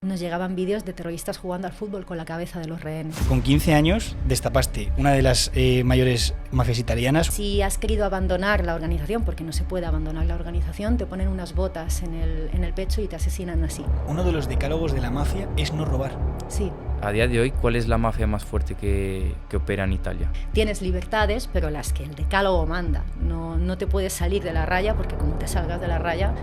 nos llegaban vídeos de terroristas jugando al fútbol con la cabeza de los rehenes. Con 15 años destapaste una de las mayores mafias italianas. Si has querido abandonar la organización, porque no se puede abandonar la organización, te ponen unas botas en el pecho y te asesinan así. Uno de los decálogos de la mafia es no robar. Sí. A día de hoy, ¿cuál es la mafia más fuerte que opera en Italia? Tienes libertades, pero las que el decálogo manda. No te puedes salir de la raya, porque como te salgas de la raya,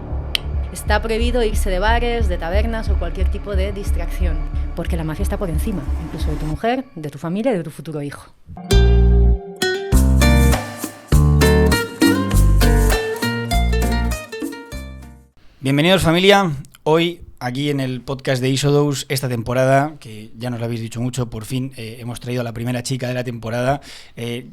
está prohibido irse de bares, de tabernas o cualquier tipo de distracción, porque la mafia está por encima, incluso de tu mujer, de tu familia y de tu futuro hijo. Bienvenidos, familia. Hoy, aquí en el podcast de Isodose, esta temporada, que ya nos lo habéis dicho mucho, por fin hemos traído a la primera chica de la temporada.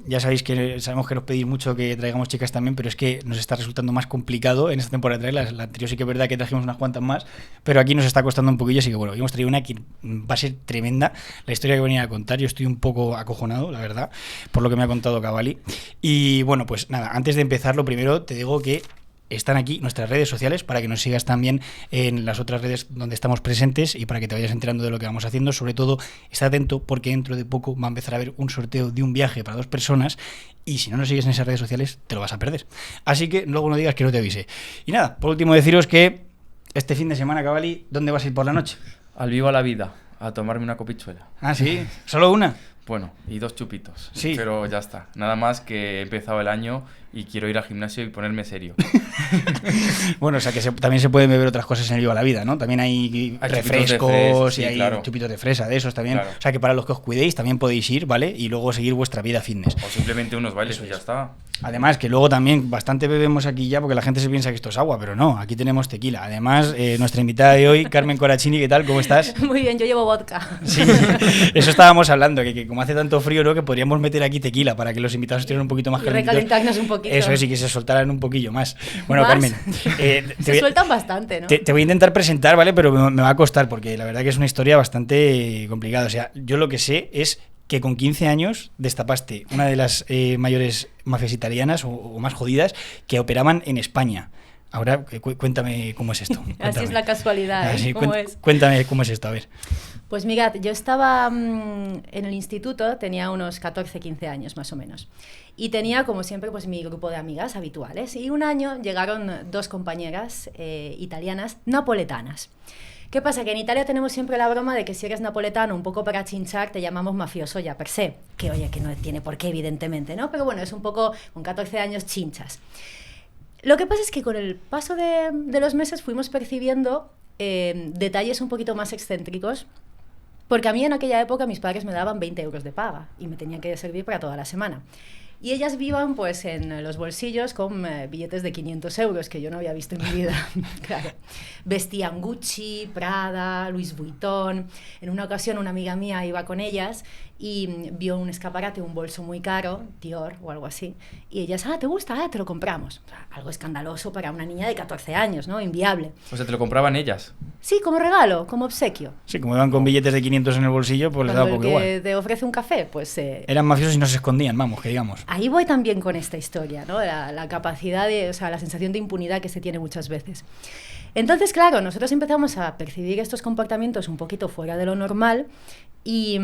Ya sabemos que nos pedís mucho que traigamos chicas también, pero es que nos está resultando más complicado en esta temporada traerlas. La anterior sí que es verdad que trajimos unas cuantas más, pero aquí nos está costando un poquillo, así que bueno, hemos traído una que va a ser tremenda. La historia que venía a contar, yo estoy un poco acojonado, la verdad, por lo que me ha contado Cavalli. Y bueno, pues nada, antes de empezar, lo primero te digo que están aquí nuestras redes sociales para que nos sigas también en las otras redes donde estamos presentes y para que te vayas enterando de lo que vamos haciendo. Sobre todo, está atento porque dentro de poco va a empezar a haber un sorteo de un viaje para 2 personas y si no nos sigues en esas redes sociales te lo vas a perder. Así que luego no digas que no te avise. Y nada, por último deciros que este fin de semana, Cavalli, ¿dónde vas a ir por la noche? Al Viva la Vida, a tomarme una copichuela. Ah, ¿sí? ¿Solo una? Bueno, y 2 chupitos. Sí. Pero ya está. Nada más que he empezado el año y quiero ir al gimnasio y ponerme serio. Bueno, o sea que también se pueden beber otras cosas en el Viva la Vida, ¿no? También hay refrescos y hay chupitos de fresa, de esos también. Claro. O sea que para los que os cuidéis también podéis ir, ¿vale? Y luego seguir vuestra vida fitness. O simplemente unos bailes y ya está. Además, que luego también bastante bebemos aquí ya porque la gente se piensa que esto es agua, pero no, aquí tenemos tequila. Además, nuestra invitada de hoy, Carmen Coracini, ¿qué tal? ¿Cómo estás? Muy bien, yo llevo vodka. Sí, eso estábamos hablando, que como hace tanto frío, ¿no? Que podríamos meter aquí tequila para que los invitados estuvieran un poquito más calentitos. Recalentarnos un poquito. Eso es, y que se soltaran un poquillo más. Bueno, ¿Más? Carmen. Se sueltan bastante, ¿no? Te voy a intentar presentar, ¿vale? Pero me va a costar porque la verdad que es una historia bastante complicada. O sea, yo lo que sé es que con 15 años destapaste una de las mayores mafias italianas o más jodidas que operaban en España. Ahora, cuéntame cómo es esto. Cuéntame. Así es la casualidad, ¿eh? ¿Cómo es? Cuéntame cómo es esto, a ver. Pues mirad, yo estaba en el instituto, tenía unos 14, 15 años más o menos. Y tenía, como siempre, pues mi grupo de amigas habituales. Y un año llegaron 2 compañeras italianas napoletanas. ¿Qué pasa? Que en Italia tenemos siempre la broma de que si eres napoletano, un poco para chinchar, te llamamos mafioso ya per se. Que oye, que no tiene por qué, evidentemente, ¿no? Pero bueno, es un poco, con 14 años, chinchas. Lo que pasa es que con el paso de los meses fuimos percibiendo detalles un poquito más excéntricos, porque a mí en aquella época mis padres me daban 20 euros de paga y me tenían que servir para toda la semana. Y ellas vivan pues en los bolsillos con billetes de 500 euros que yo no había visto en mi vida. Claro. Vestían Gucci, Prada, Louis Vuitton. En una ocasión una amiga mía iba con ellas y vio un escaparate, un bolso muy caro, Dior o algo así. Y ellas, ¿te gusta? Te lo compramos. O sea, algo escandaloso para una niña de 14 años, ¿no? Inviable. O sea, ¿te lo compraban ellas? Sí, como regalo, como obsequio. Sí, como iban con billetes de 500 en el bolsillo, pues les daba un poco igual. El que te ofrece un café, pues... Eran mafiosos y no se escondían, vamos, que digamos. Ahí voy también con esta historia, ¿no? La capacidad o sea, la sensación de impunidad que se tiene muchas veces. Entonces, claro, nosotros empezamos a percibir estos comportamientos un poquito fuera de lo normal y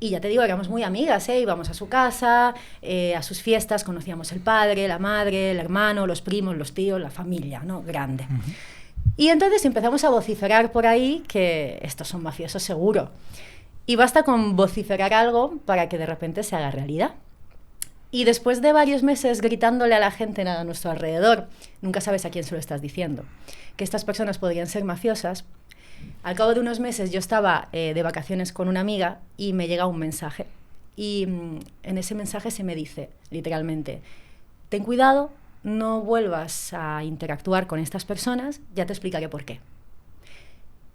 ya te digo, éramos muy amigas, íbamos a su casa, a sus fiestas, conocíamos el padre, la madre, el hermano, los primos, los tíos, la familia, ¿no? Grande. Uh-huh. Y entonces empezamos a vociferar por ahí que estos son mafiosos seguro. Y basta con vociferar algo para que de repente se haga realidad. Y después de varios meses gritándole a la gente a nuestro alrededor, nunca sabes a quién se lo estás diciendo, que estas personas podrían ser mafiosas, al cabo de unos meses yo estaba de vacaciones con una amiga y me llega un mensaje. Y en ese mensaje se me dice, literalmente, ten cuidado, no vuelvas a interactuar con estas personas, ya te explicaré por qué.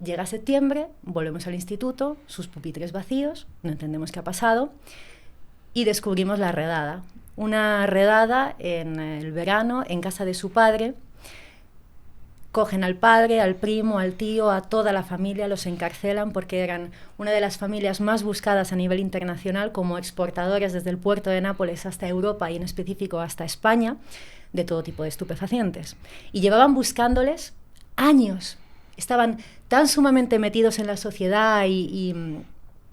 Llega septiembre, volvemos al instituto, sus pupitres vacíos, no entendemos qué ha pasado, y descubrimos la redada. Una redada en el verano en casa de su padre. Cogen al padre, al primo, al tío, a toda la familia, los encarcelan porque eran una de las familias más buscadas a nivel internacional como exportadores desde el puerto de Nápoles hasta Europa y en específico hasta España de todo tipo de estupefacientes. Y llevaban buscándoles años. estaban tan sumamente metidos en la sociedad y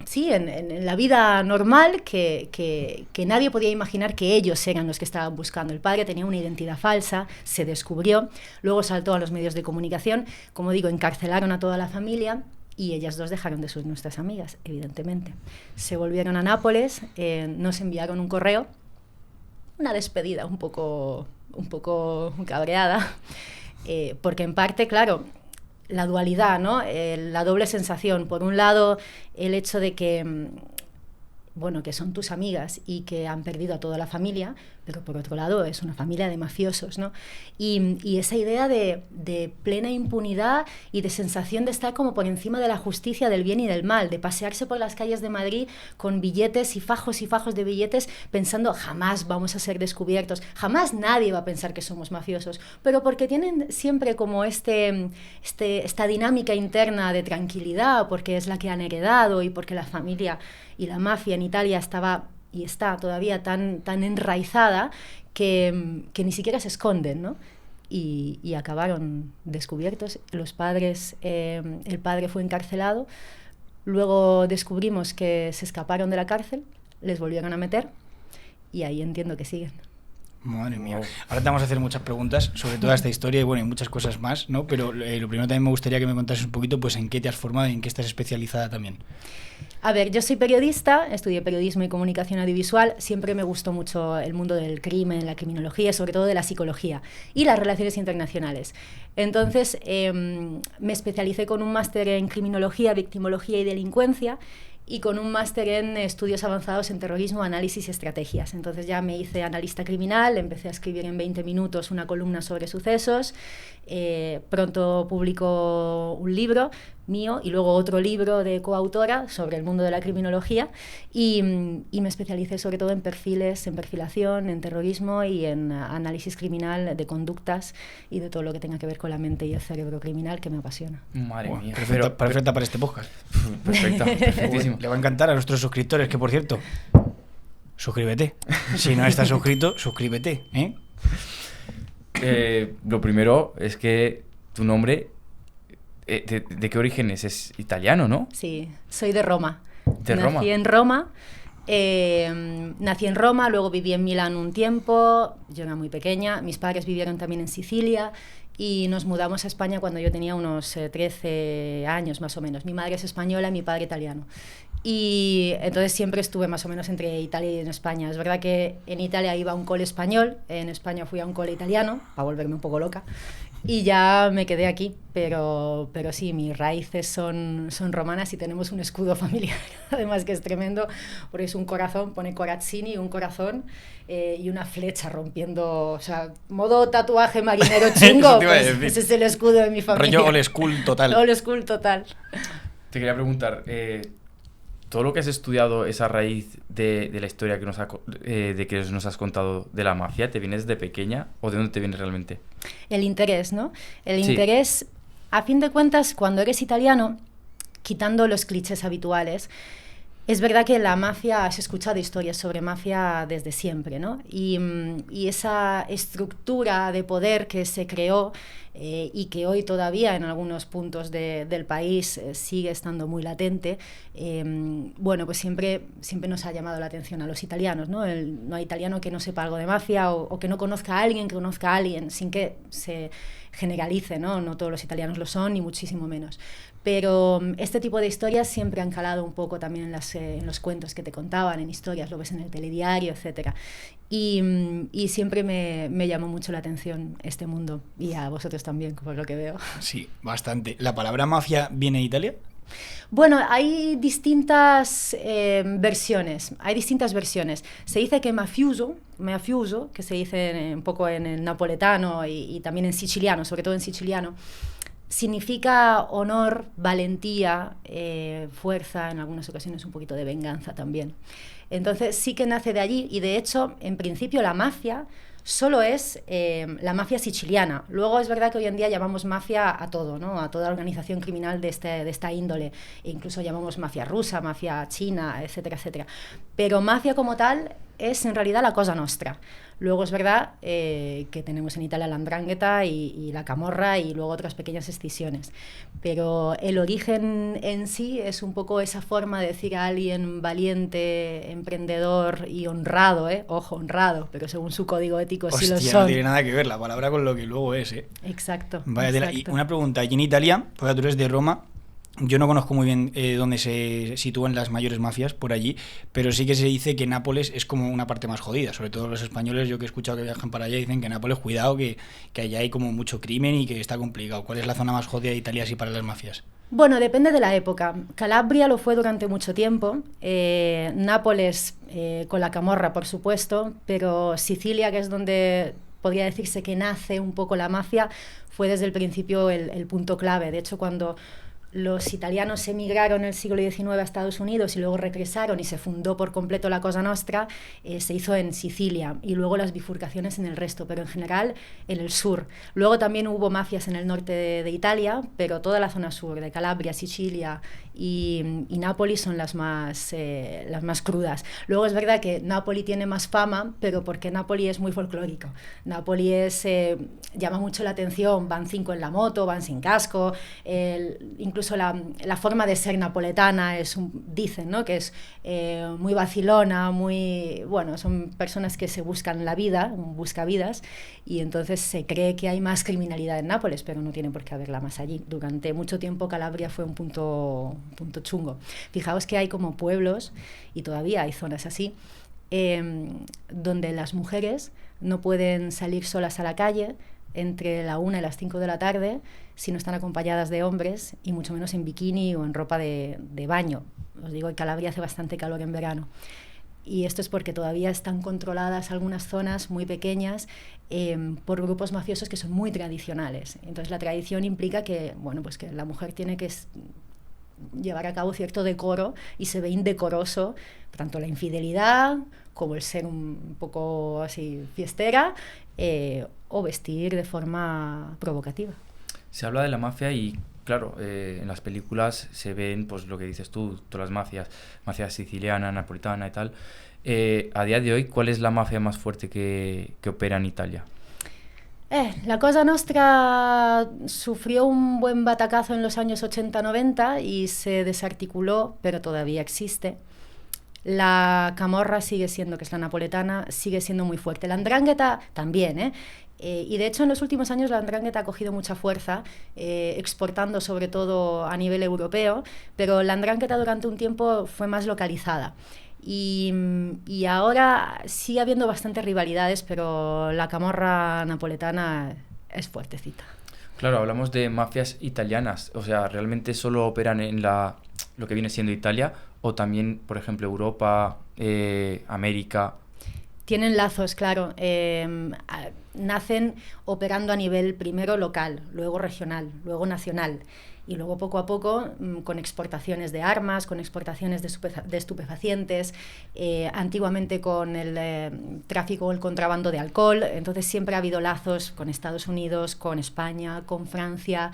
sí, en la vida normal que nadie podía imaginar que ellos eran los que estaban buscando. El padre tenía una identidad falsa, se descubrió, luego saltó a los medios de comunicación, como digo, encarcelaron a toda la familia y ellas dos dejaron de ser nuestras amigas, evidentemente. Se volvieron a Nápoles, nos enviaron un correo, una despedida un poco cabreada, porque en parte, claro, la dualidad, ¿no? La doble sensación. Por un lado, el hecho de que, bueno, que son tus amigas y que han perdido a toda la familia, pero por otro lado es una familia de mafiosos, ¿no? Y esa idea de plena impunidad y de sensación de estar como por encima de la justicia, del bien y del mal, de pasearse por las calles de Madrid con billetes y fajos de billetes pensando jamás vamos a ser descubiertos, jamás nadie va a pensar que somos mafiosos, pero porque tienen siempre como esta dinámica interna de tranquilidad, porque es la que han heredado y porque la familia y la mafia en Italia estaba y está todavía tan enraizada que ni siquiera se esconden, ¿no? Y acabaron descubiertos. Los padres, el padre fue encarcelado, luego descubrimos que se escaparon de la cárcel, les volvieron a meter y ahí entiendo que siguen. Madre mía. Ahora te vamos a hacer muchas preguntas sobre toda esta historia y bueno, y muchas cosas más, ¿no? Pero lo primero también me gustaría que me contases un poquito pues en qué te has formado y en qué estás especializada también. A ver, yo soy periodista, estudié periodismo y comunicación audiovisual, siempre me gustó mucho el mundo del crimen, la criminología, sobre todo de la psicología y las relaciones internacionales. Entonces, me especialicé con un máster en criminología, victimología y delincuencia y con un máster en estudios avanzados en terrorismo, análisis y estrategias. Entonces ya me hice analista criminal, empecé a escribir en 20 minutos una columna sobre sucesos, pronto publico un libro mío y luego otro libro de coautora sobre el mundo de la criminología y me especialicé sobre todo en perfiles, en perfilación, en terrorismo y en análisis criminal de conductas y de todo lo que tenga que ver con la mente y el cerebro criminal, que me apasiona. Madre mía. Perfecta para este podcast. Perfecta, perfectísimo. Le va a encantar a nuestros suscriptores, que por cierto, suscríbete. Si no estás suscrito, suscríbete, ¿eh? Lo primero es que tu nombre, ¿de qué origen es? Es italiano, ¿no? Sí, soy de Roma. ¿De Roma? Nací en Roma, luego viví en Milán un tiempo, yo era muy pequeña, mis padres vivieron también en Sicilia y nos mudamos a España cuando yo tenía unos 13 años más o menos. Mi madre es española y mi padre italiano. Y entonces siempre estuve más o menos entre Italia y en España. Es verdad que en Italia iba a un cole español, en España fui a un cole italiano, para volverme un poco loca, y ya me quedé aquí. Pero sí, mis raíces son romanas y tenemos un escudo familiar, además que es tremendo, porque es un corazón, pone Corazzini, un corazón y una flecha rompiendo, o sea, modo tatuaje marinero chingo, pues, ese es el escudo de mi familia. Rollo old school total. Old school total. Te quería preguntar, todo lo que has estudiado, esa raíz de la historia que nos has contado de la mafia, ¿te viene desde pequeña o de dónde te viene realmente? El interés, ¿no? El Sí. interés, a fin de cuentas, cuando eres italiano, quitando los clichés habituales, es verdad que la mafia, has escuchado historias sobre mafia desde siempre, ¿no? Y esa estructura de poder que se creó y que hoy todavía en algunos puntos del país sigue estando muy latente, bueno, pues siempre nos ha llamado la atención a los italianos, ¿no? No hay italiano que no sepa algo de mafia o que no conozca a alguien que conozca a alguien, sin que se generalice, ¿no? No todos los italianos lo son, ni muchísimo menos. Pero este tipo de historias siempre han calado un poco también en los cuentos que te contaban, en historias, lo ves en el telediario, etc. Y siempre me llamó mucho la atención este mundo, y a vosotros también, por lo que veo. Sí, bastante. ¿La palabra mafia viene de Italia? Bueno, hay distintas versiones. Se dice que mafioso, que se dice un poco en el napoletano y también en siciliano, sobre todo en siciliano, significa honor, valentía, fuerza, en algunas ocasiones un poquito de venganza también. Entonces sí que nace de allí y de hecho, en principio la mafia solo es la mafia siciliana. Luego es verdad que hoy en día llamamos mafia a todo, ¿no? A toda organización criminal de esta índole. E incluso llamamos mafia rusa, mafia china, etcétera, etcétera. Pero mafia como tal es en realidad la Cosa Nostra. Luego es verdad que tenemos en Italia la 'ndrangheta y la camorra y luego otras pequeñas escisiones. Pero el origen en sí es un poco esa forma de decir a alguien valiente, emprendedor y honrado, ojo, honrado, pero según su código ético sí lo son. No tiene nada que ver la palabra con lo que luego es, ¿eh? Exacto. Vaya tela. Y exacto. una pregunta, allí en Italia, porque tú eres de Roma, yo no conozco muy bien dónde se sitúan las mayores mafias por allí, pero sí que se dice que Nápoles es como una parte más jodida, sobre todo los españoles, yo que he escuchado que viajan para allá, dicen que Nápoles, cuidado, que allá hay como mucho crimen y que está complicado. ¿Cuál es la zona más jodida de Italia así para las mafias? Bueno, depende de la época. Calabria lo fue durante mucho tiempo, Nápoles con la camorra, por supuesto, pero Sicilia, que es donde podría decirse que nace un poco la mafia, fue desde el principio el punto clave. De hecho, cuando los italianos emigraron en el siglo XIX a Estados Unidos y luego regresaron y se fundó por completo la Cosa Nostra, se hizo en Sicilia y luego las bifurcaciones en el resto, pero en general en el sur. Luego también hubo mafias en el norte de Italia, pero toda la zona sur, de Calabria, Sicilia y Nápoles son las más crudas. Luego es verdad que Nápoles tiene más fama, pero porque Nápoles es muy folclórico. Nápoles llama mucho la atención, van 5 en la moto, van sin casco, incluso la forma de ser napoletana dicen, ¿no?, que es muy vacilona, bueno, son personas que se buscan la vida, buscavidas, y entonces se cree que hay más criminalidad en Nápoles, pero no tiene por qué haberla más allí. Durante mucho tiempo Calabria fue un punto chungo. Fijaos que hay como pueblos, y todavía hay zonas así, donde las mujeres no pueden salir solas a la calle entre la 1 y las 5 de la tarde si no están acompañadas de hombres, y mucho menos en bikini o en ropa de baño. Os digo, en Calabria hace bastante calor en verano. Y esto es porque todavía están controladas algunas zonas muy pequeñas por grupos mafiosos que son muy tradicionales. Entonces la tradición implica que, bueno, pues que la mujer tiene que llevar a cabo cierto decoro y se ve indecoroso tanto la infidelidad como el ser un poco así fiestera o vestir de forma provocativa. Se habla de la mafia y, claro, en las películas se ven, pues lo que dices tú, todas las mafias, mafia siciliana, napolitana y tal. A día de hoy, ¿cuál es la mafia más fuerte que opera en Italia? La Cosa Nostra sufrió un buen batacazo en los años 80-90 y se desarticuló, pero todavía existe. La camorra sigue siendo, que es la napoletana, sigue siendo muy fuerte. La 'ndrangheta también, y de hecho en los últimos años la 'ndrangheta ha cogido mucha fuerza, exportando sobre todo a nivel europeo, pero la 'ndrangheta durante un tiempo fue más localizada. Y ahora sigue habiendo bastantes rivalidades, pero la camorra napoletana es fuertecita. Claro, hablamos de mafias italianas, o sea, ¿realmente solo operan en lo que viene siendo Italia o también, por ejemplo, Europa, América? Tienen lazos, claro. Nacen operando a nivel primero local, luego regional, luego nacional. Y luego poco a poco con exportaciones de armas, con exportaciones de estupefacientes, antiguamente con el tráfico o el contrabando de alcohol. Entonces siempre ha habido lazos con Estados Unidos, con España, con Francia,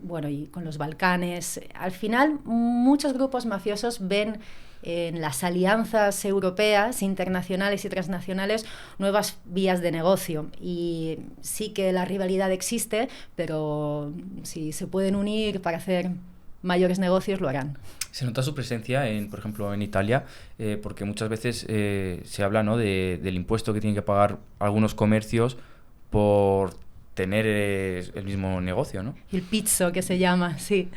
bueno, y con los Balcanes. Al final muchos grupos mafiosos ven en las alianzas europeas, internacionales y transnacionales, nuevas vías de negocio. Y sí que la rivalidad existe, pero si se pueden unir para hacer mayores negocios, lo harán. Se nota su presencia, por ejemplo, en Italia, porque muchas veces se habla, ¿no?, del impuesto que tienen que pagar algunos comercios por tener el mismo negocio, ¿no? El pizzo, que se llama, sí.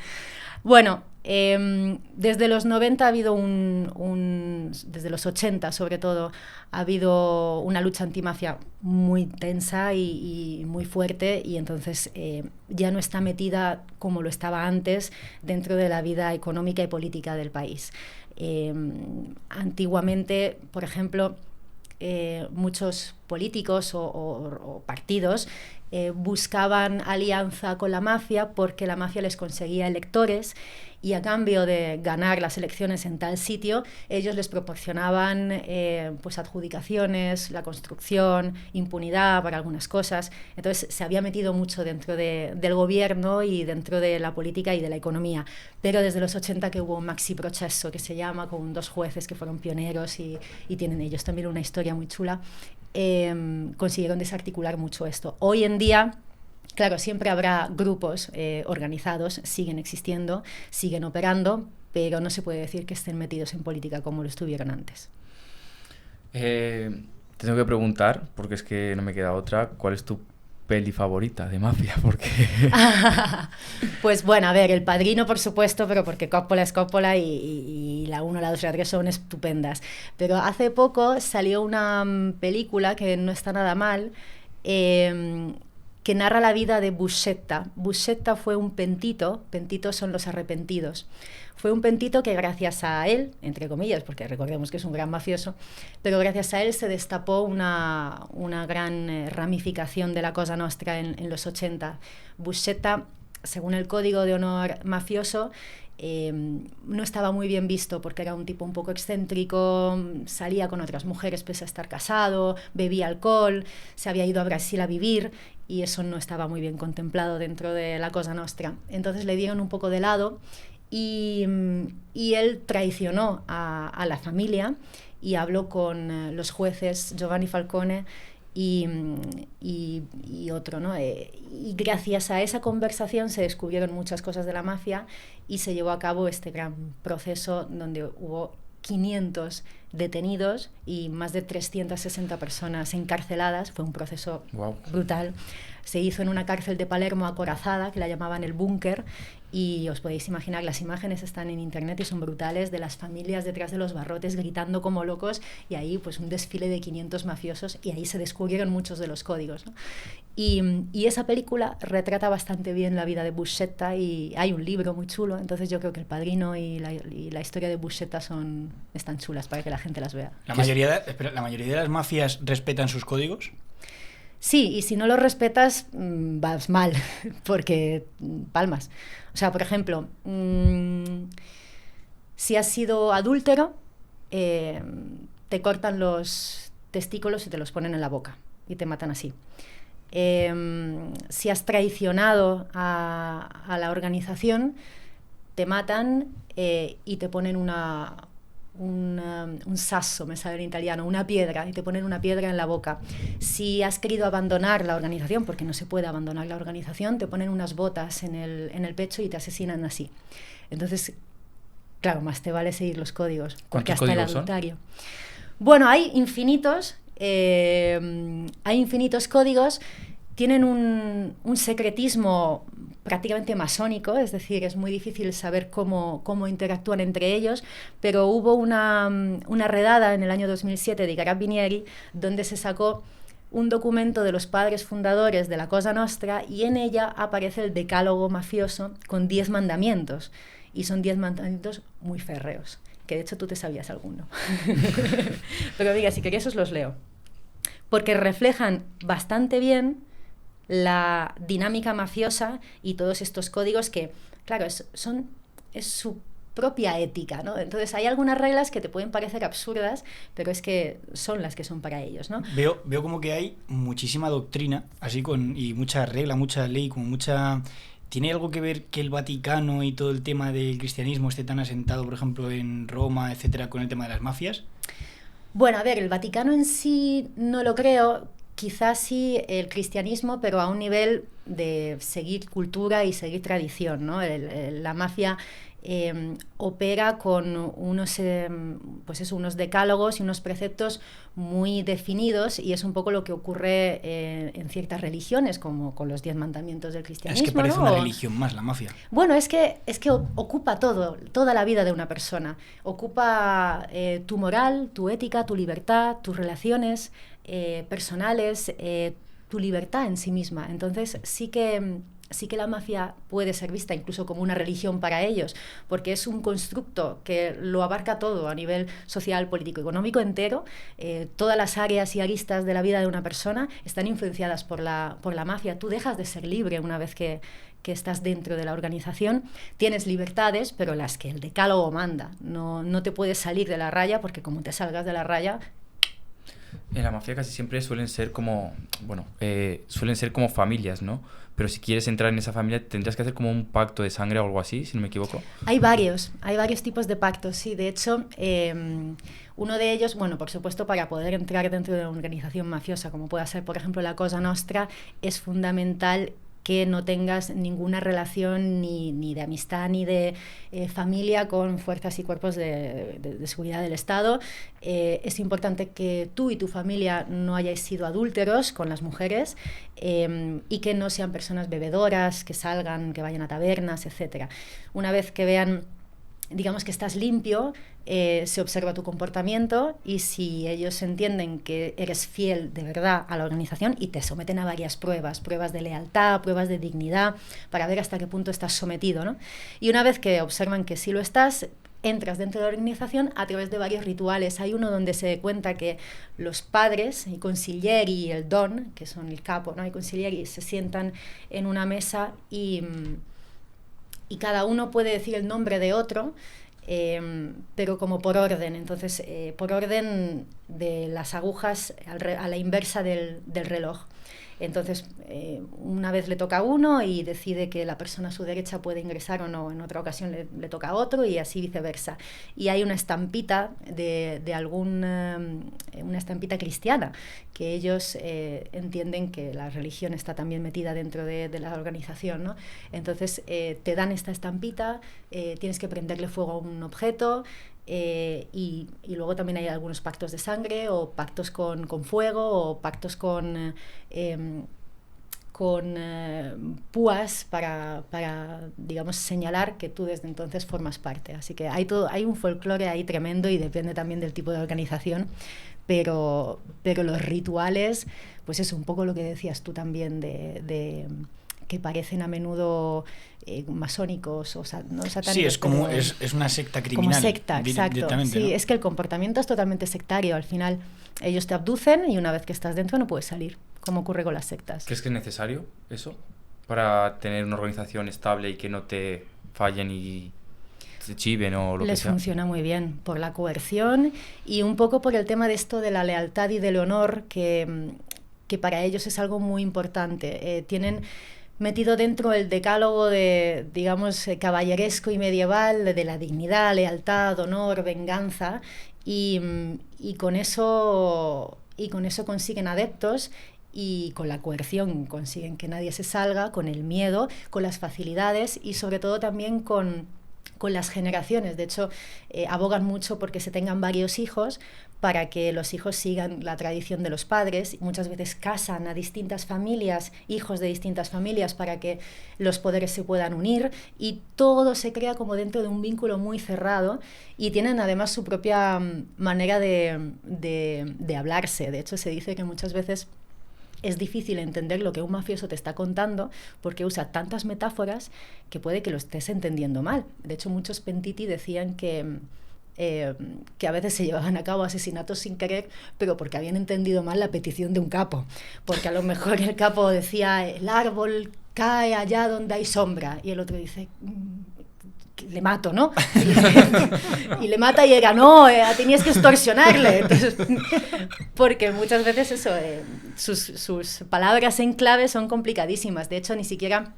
Bueno, desde los 90 ha habido desde los 80 sobre todo, ha habido una lucha antimafia muy tensa y muy fuerte, y entonces ya no está metida como lo estaba antes dentro de la vida económica y política del país. Antiguamente, por ejemplo, muchos políticos o partidos buscaban alianza con la mafia porque la mafia les conseguía electores y a cambio de ganar las elecciones en tal sitio, ellos les proporcionaban pues adjudicaciones, la construcción, impunidad para algunas cosas. Entonces se había metido mucho dentro del gobierno y dentro de la política y de la economía. Pero desde los 80 que hubo un maxi proceso que se llama, con 2 jueces que fueron pioneros y tienen ellos también una historia muy chula, consiguieron desarticular mucho esto. Hoy en día, claro, siempre habrá grupos organizados, siguen existiendo, siguen operando, pero no se puede decir que estén metidos en política como lo estuvieron antes. Te tengo que preguntar, porque es que no me queda otra, ¿cuál es tu peli favorita de mafia? Porque pues bueno, a ver, El Padrino, por supuesto, pero porque Coppola es Coppola y la 1, la 2 y la 3 son estupendas. Pero hace poco salió una película que no está nada mal, que narra la vida de Buscetta. Buscetta fue un pentito, petitos son los arrepentidos. Fue un pentito que gracias a él, entre comillas, porque recordemos que es un gran mafioso, pero gracias a él se destapó una gran ramificación de la Cosa Nostra en los 80. Buscetta, según el Código de Honor mafioso, no estaba muy bien visto porque era un tipo un poco excéntrico, salía con otras mujeres pese a estar casado, bebía alcohol, se había ido a Brasil a vivir y eso no estaba muy bien contemplado dentro de la Cosa Nostra. Entonces le dieron un poco de lado y él traicionó a la familia y habló con los jueces Giovanni Falcone y otro, ¿no? Y gracias a esa conversación se descubrieron muchas cosas de la mafia y se llevó a cabo este gran proceso donde hubo 500 detenidos y más de 360 personas encarceladas. Fue un proceso brutal. Se hizo en una cárcel de Palermo acorazada, que la llamaban el búnker, y os podéis imaginar, las imágenes están en internet y son brutales, de las familias detrás de los barrotes gritando como locos, y ahí pues un desfile de 500 mafiosos, y ahí se descubrieron muchos de los códigos, ¿no? Y esa película retrata bastante bien la vida de Buscetta, y hay un libro muy chulo, entonces yo creo que El Padrino y la historia de Buscetta están chulas para que la gente las vea. ¿La mayoría de las mafias respetan sus códigos? Sí, y si no lo respetas, vas mal, porque palmas. O sea, por ejemplo, si has sido adúltero, te cortan los testículos y te los ponen en la boca y te matan así. Si has traicionado a la organización, te matan y te ponen un sasso, me sale en italiano, una piedra, y te ponen una piedra en la boca. Si has querido abandonar la organización, porque no se puede abandonar la organización, te ponen unas botas en el pecho y te asesinan así. Entonces, claro, más te vale seguir los códigos, porque hasta el adulterio. Bueno, hay infinitos códigos, tienen un secretismo prácticamente masónico, es decir, es muy difícil saber cómo interactúan entre ellos, pero hubo una redada en el año 2007 de Carabinieri donde se sacó un documento de los padres fundadores de la Cosa Nostra y en ella aparece el decálogo mafioso con 10 mandamientos, y son 10 mandamientos muy férreos, que de hecho tú te sabías alguno. Pero diga, si queréis os los leo, porque reflejan bastante bien la dinámica mafiosa y todos estos códigos que, claro, es su propia ética, ¿no? Entonces hay algunas reglas que te pueden parecer absurdas, pero es que son las que son para ellos, ¿no? Veo como que hay muchísima doctrina, así y mucha regla, mucha ley, como mucha... ¿Tiene algo que ver que el Vaticano y todo el tema del cristianismo esté tan asentado, por ejemplo, en Roma, etcétera, con el tema de las mafias? Bueno, a ver, el Vaticano en sí no lo creo. Quizás sí el cristianismo, pero a un nivel de seguir cultura y seguir tradición, ¿no? La mafia opera con unos decálogos y unos preceptos muy definidos, y es un poco lo que ocurre en ciertas religiones, como con los 10 mandamientos del cristianismo. Es que parece, ¿no?, una religión más la mafia. Bueno, es que ocupa toda la vida de una persona. Ocupa tu moral, tu ética, tu libertad, tus relaciones personales, tu libertad en sí misma. Entonces sí que la mafia puede ser vista incluso como una religión para ellos, porque es un constructo que lo abarca todo a nivel social, político, económico entero. Todas las áreas y aristas de la vida de una persona están influenciadas por la mafia. Tú dejas de ser libre una vez que que estás dentro de la organización, tienes libertades, pero las que el decálogo manda. No te puedes salir de la raya, porque como te salgas de la raya... En la mafia casi siempre suelen ser como familias, ¿no? Pero si quieres entrar en esa familia tendrías que hacer como un pacto de sangre o algo así, si no me equivoco. Hay varios tipos de pactos, sí. De hecho, uno de ellos, bueno, por supuesto, para poder entrar dentro de una organización mafiosa, como pueda ser, por ejemplo, la Cosa Nostra, es fundamental que no tengas ninguna relación ni de amistad ni de familia con fuerzas y cuerpos de seguridad del Estado. Es importante que tú y tu familia no hayáis sido adúlteros con las mujeres y que no sean personas bebedoras, que salgan, que vayan a tabernas, etc. Una vez que vean, digamos, que estás limpio, se observa tu comportamiento, y si ellos entienden que eres fiel de verdad a la organización, y te someten a varias pruebas de lealtad, pruebas de dignidad, para ver hasta qué punto estás sometido, ¿no? Y una vez que observan que sí lo estás, entras dentro de la organización a través de varios rituales. Hay uno donde se cuenta que los padres, i consiglieri y el don, que son el capo, ¿no? I consiglieri, se sientan en una mesa y cada uno puede decir el nombre de otro, pero como por orden. Entonces, por orden de las agujas a la inversa del reloj. Entonces, una vez le toca a uno y decide que la persona a su derecha puede ingresar o no, en otra ocasión le toca a otro, y así viceversa. Y hay una estampita una estampita cristiana, que ellos entienden que la religión está también metida dentro de la organización, ¿no? Entonces, te dan esta estampita, tienes que prenderle fuego a un objeto, y luego también hay algunos pactos de sangre, o pactos con fuego, o pactos con púas para, digamos, señalar que tú desde entonces formas parte. Así que hay un folclore ahí tremendo, y depende también del tipo de organización, pero los rituales, pues es un poco lo que decías tú también de que parecen a menudo masónicos o no satánicos. Sí, es como es una secta criminal. Como secta, exacto. Sí, ¿no? Es que el comportamiento es totalmente sectario. Al final ellos te abducen, y una vez que estás dentro no puedes salir, como ocurre con las sectas. ¿Crees que es necesario eso para tener una organización estable y que no te fallen y te chiven o lo que sea? Les funciona muy bien por la coerción y un poco por el tema de esto de la lealtad y del honor, que para ellos es algo muy importante. Tienen metido dentro el decálogo de, digamos, caballeresco y medieval, de la dignidad, lealtad, honor, venganza, y con eso consiguen adeptos, y con la coerción consiguen que nadie se salga, con el miedo, con las facilidades, y sobre todo también con las generaciones. De hecho, abogan mucho porque se tengan varios hijos, para que los hijos sigan la tradición de los padres. Muchas veces casan a distintas familias, hijos de distintas familias, para que los poderes se puedan unir, y todo se crea como dentro de un vínculo muy cerrado, y tienen además su propia manera de hablarse. De hecho, se dice que muchas veces es difícil entender lo que un mafioso te está contando, porque usa tantas metáforas que puede que lo estés entendiendo mal. De hecho, muchos pentiti decían que a veces se llevaban a cabo asesinatos sin querer, pero porque habían entendido mal la petición de un capo. Porque a lo mejor el capo decía, el árbol cae allá donde hay sombra, y el otro dice, le mato, ¿no? Y le mata, y era, no, tenías que extorsionarle. Entonces, porque muchas veces eso, sus palabras en clave son complicadísimas. De hecho, ni siquiera...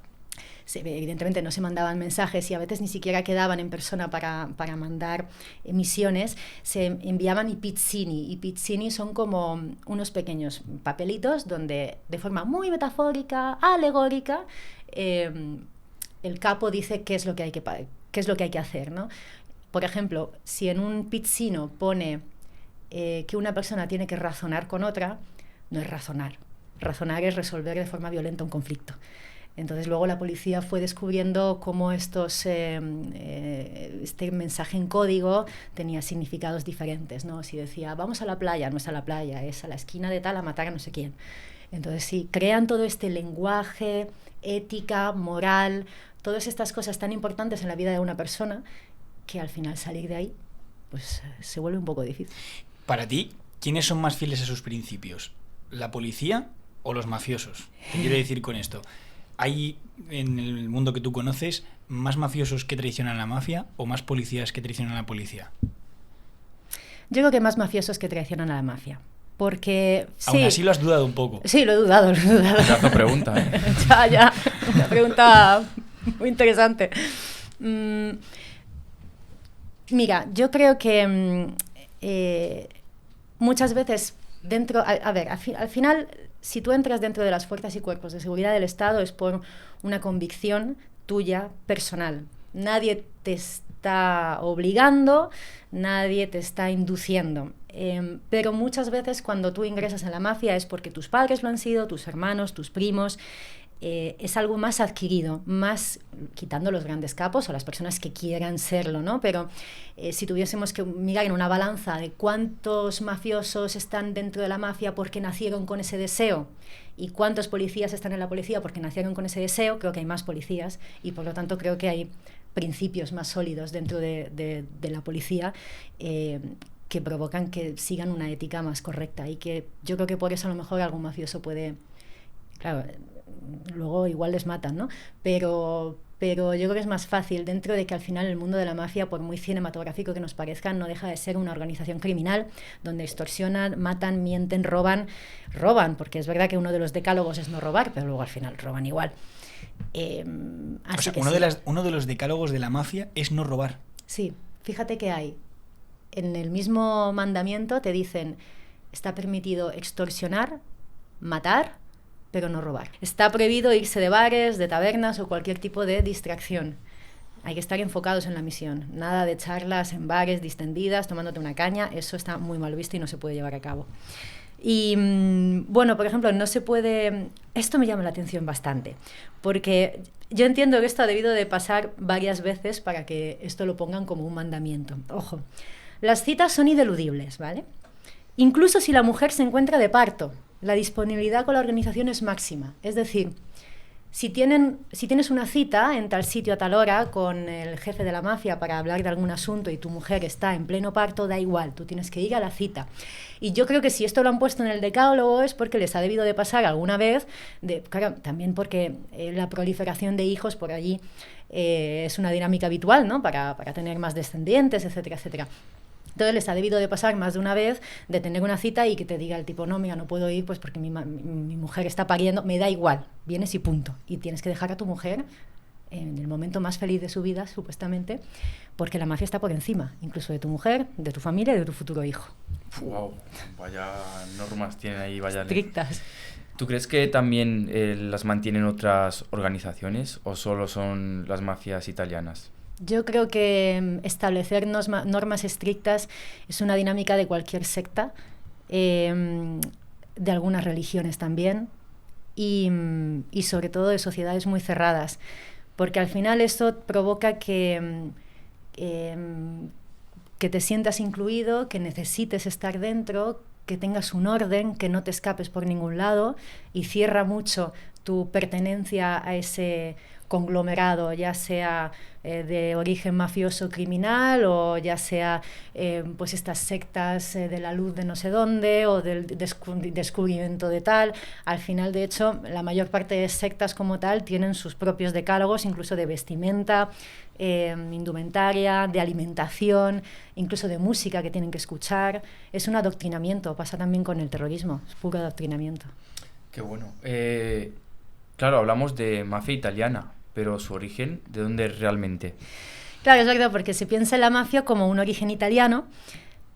evidentemente no se mandaban mensajes, y a veces ni siquiera quedaban en persona para mandar misiones. Se enviaban i pizzini. I pizzini son como unos pequeños papelitos donde, de forma muy metafórica, alegórica, el capo dice qué es lo que hay que hacer, ¿no? Por ejemplo, si en un pizzino pone que una persona tiene que razonar con otra, no es razonar. Razonar es resolver de forma violenta un conflicto. Entonces luego la policía fue descubriendo cómo este mensaje en código tenía significados diferentes, ¿no? Si decía, vamos a la playa, no es a la playa, es a la esquina de tal a matar a no sé quién. Entonces sí, crean todo este lenguaje, ética, moral, todas estas cosas tan importantes en la vida de una persona, que al final salir de ahí pues se vuelve un poco difícil. Para ti, ¿quiénes son más fieles a sus principios? ¿La policía o los mafiosos? ¿Qué quiero decir con esto? ¿hay en el mundo que tú conoces más mafiosos que traicionan a la mafia o más policías que traicionan a la policía? Yo creo que más mafiosos que traicionan a la mafia. Porque sí. Aún así lo has dudado un poco. Sí, lo he dudado. Ya pregunta, ¿eh? ya. Una pregunta muy interesante. Mira, yo creo que muchas veces dentro... A ver, al final, si tú entras dentro de las fuerzas y cuerpos de seguridad del Estado es por una convicción tuya personal. Nadie te está obligando, nadie te está induciendo. Pero muchas veces cuando tú ingresas en la mafia es porque tus padres lo han sido, tus hermanos, tus primos. Es algo más adquirido, más quitando los grandes capos o las personas que quieran serlo, ¿no? Pero si tuviésemos que mirar en una balanza de cuántos mafiosos están dentro de la mafia porque nacieron con ese deseo y cuántos policías están en la policía porque nacieron con ese deseo, creo que hay más policías y por lo tanto creo que hay principios más sólidos dentro de la policía que provocan que sigan una ética más correcta y que yo creo que por eso a lo mejor algún mafioso puede... Claro, luego igual les matan, ¿no? Pero yo creo que es más fácil dentro de que al final el mundo de la mafia, por muy cinematográfico que nos parezca, no deja de ser una organización criminal donde extorsionan, matan, mienten, roban, porque es verdad que uno de los decálogos es no robar, pero luego al final roban igual. O sea, uno de los decálogos de la mafia es no robar. Sí, fíjate que hay. En el mismo mandamiento te dicen, está permitido extorsionar, matar, pero no robar. Está prohibido irse de bares, de tabernas o cualquier tipo de distracción. Hay que estar enfocados en la misión. Nada de charlas en bares distendidas, tomándote una caña. Eso está muy mal visto y no se puede llevar a cabo. Y bueno, por ejemplo, no se puede... Esto me llama la atención bastante, porque yo entiendo que esto ha debido de pasar varias veces para que esto lo pongan como un mandamiento. Ojo, las citas son ineludibles, ¿vale? Incluso si la mujer se encuentra de parto, la disponibilidad con la organización es máxima. Es decir, si tienes una cita en tal sitio a tal hora con el jefe de la mafia para hablar de algún asunto y tu mujer está en pleno parto, da igual, tú tienes que ir a la cita. Y yo creo que si esto lo han puesto en el decálogo es porque les ha debido de pasar alguna vez, claro, también porque la proliferación de hijos por allí es una dinámica habitual, ¿no? Para tener más descendientes, etcétera, etcétera. Entonces les ha debido de pasar más de una vez de tener una cita y que te diga el tipo, no, mira, no puedo ir pues porque mi mujer está pariendo, me da igual, vienes y punto. Y tienes que dejar a tu mujer en el momento más feliz de su vida, supuestamente, porque la mafia está por encima, incluso de tu mujer, de tu familia y de tu futuro hijo. Wow, vaya normas tienen ahí, vaya estrictas. ¿Tú crees que también las mantienen otras organizaciones o solo son las mafias italianas? Yo creo que establecer normas estrictas es una dinámica de cualquier secta, de algunas religiones también, y sobre todo de sociedades muy cerradas, porque al final esto provoca que te sientas incluido, que necesites estar dentro, que tengas un orden, que no te escapes por ningún lado, y cierra mucho tu pertenencia a ese conglomerado, ya sea de origen mafioso criminal o ya sea pues estas sectas de la luz de no sé dónde o del descubrimiento de tal. Al final, de hecho, la mayor parte de sectas como tal tienen sus propios decálogos, incluso de vestimenta, indumentaria, de alimentación, incluso de música que tienen que escuchar. Es un adoctrinamiento, pasa también con el terrorismo, es puro adoctrinamiento. Qué bueno. Claro, hablamos de mafia italiana, pero su origen, ¿de dónde es realmente? Claro, es verdad, porque se piensa en la mafia como un origen italiano,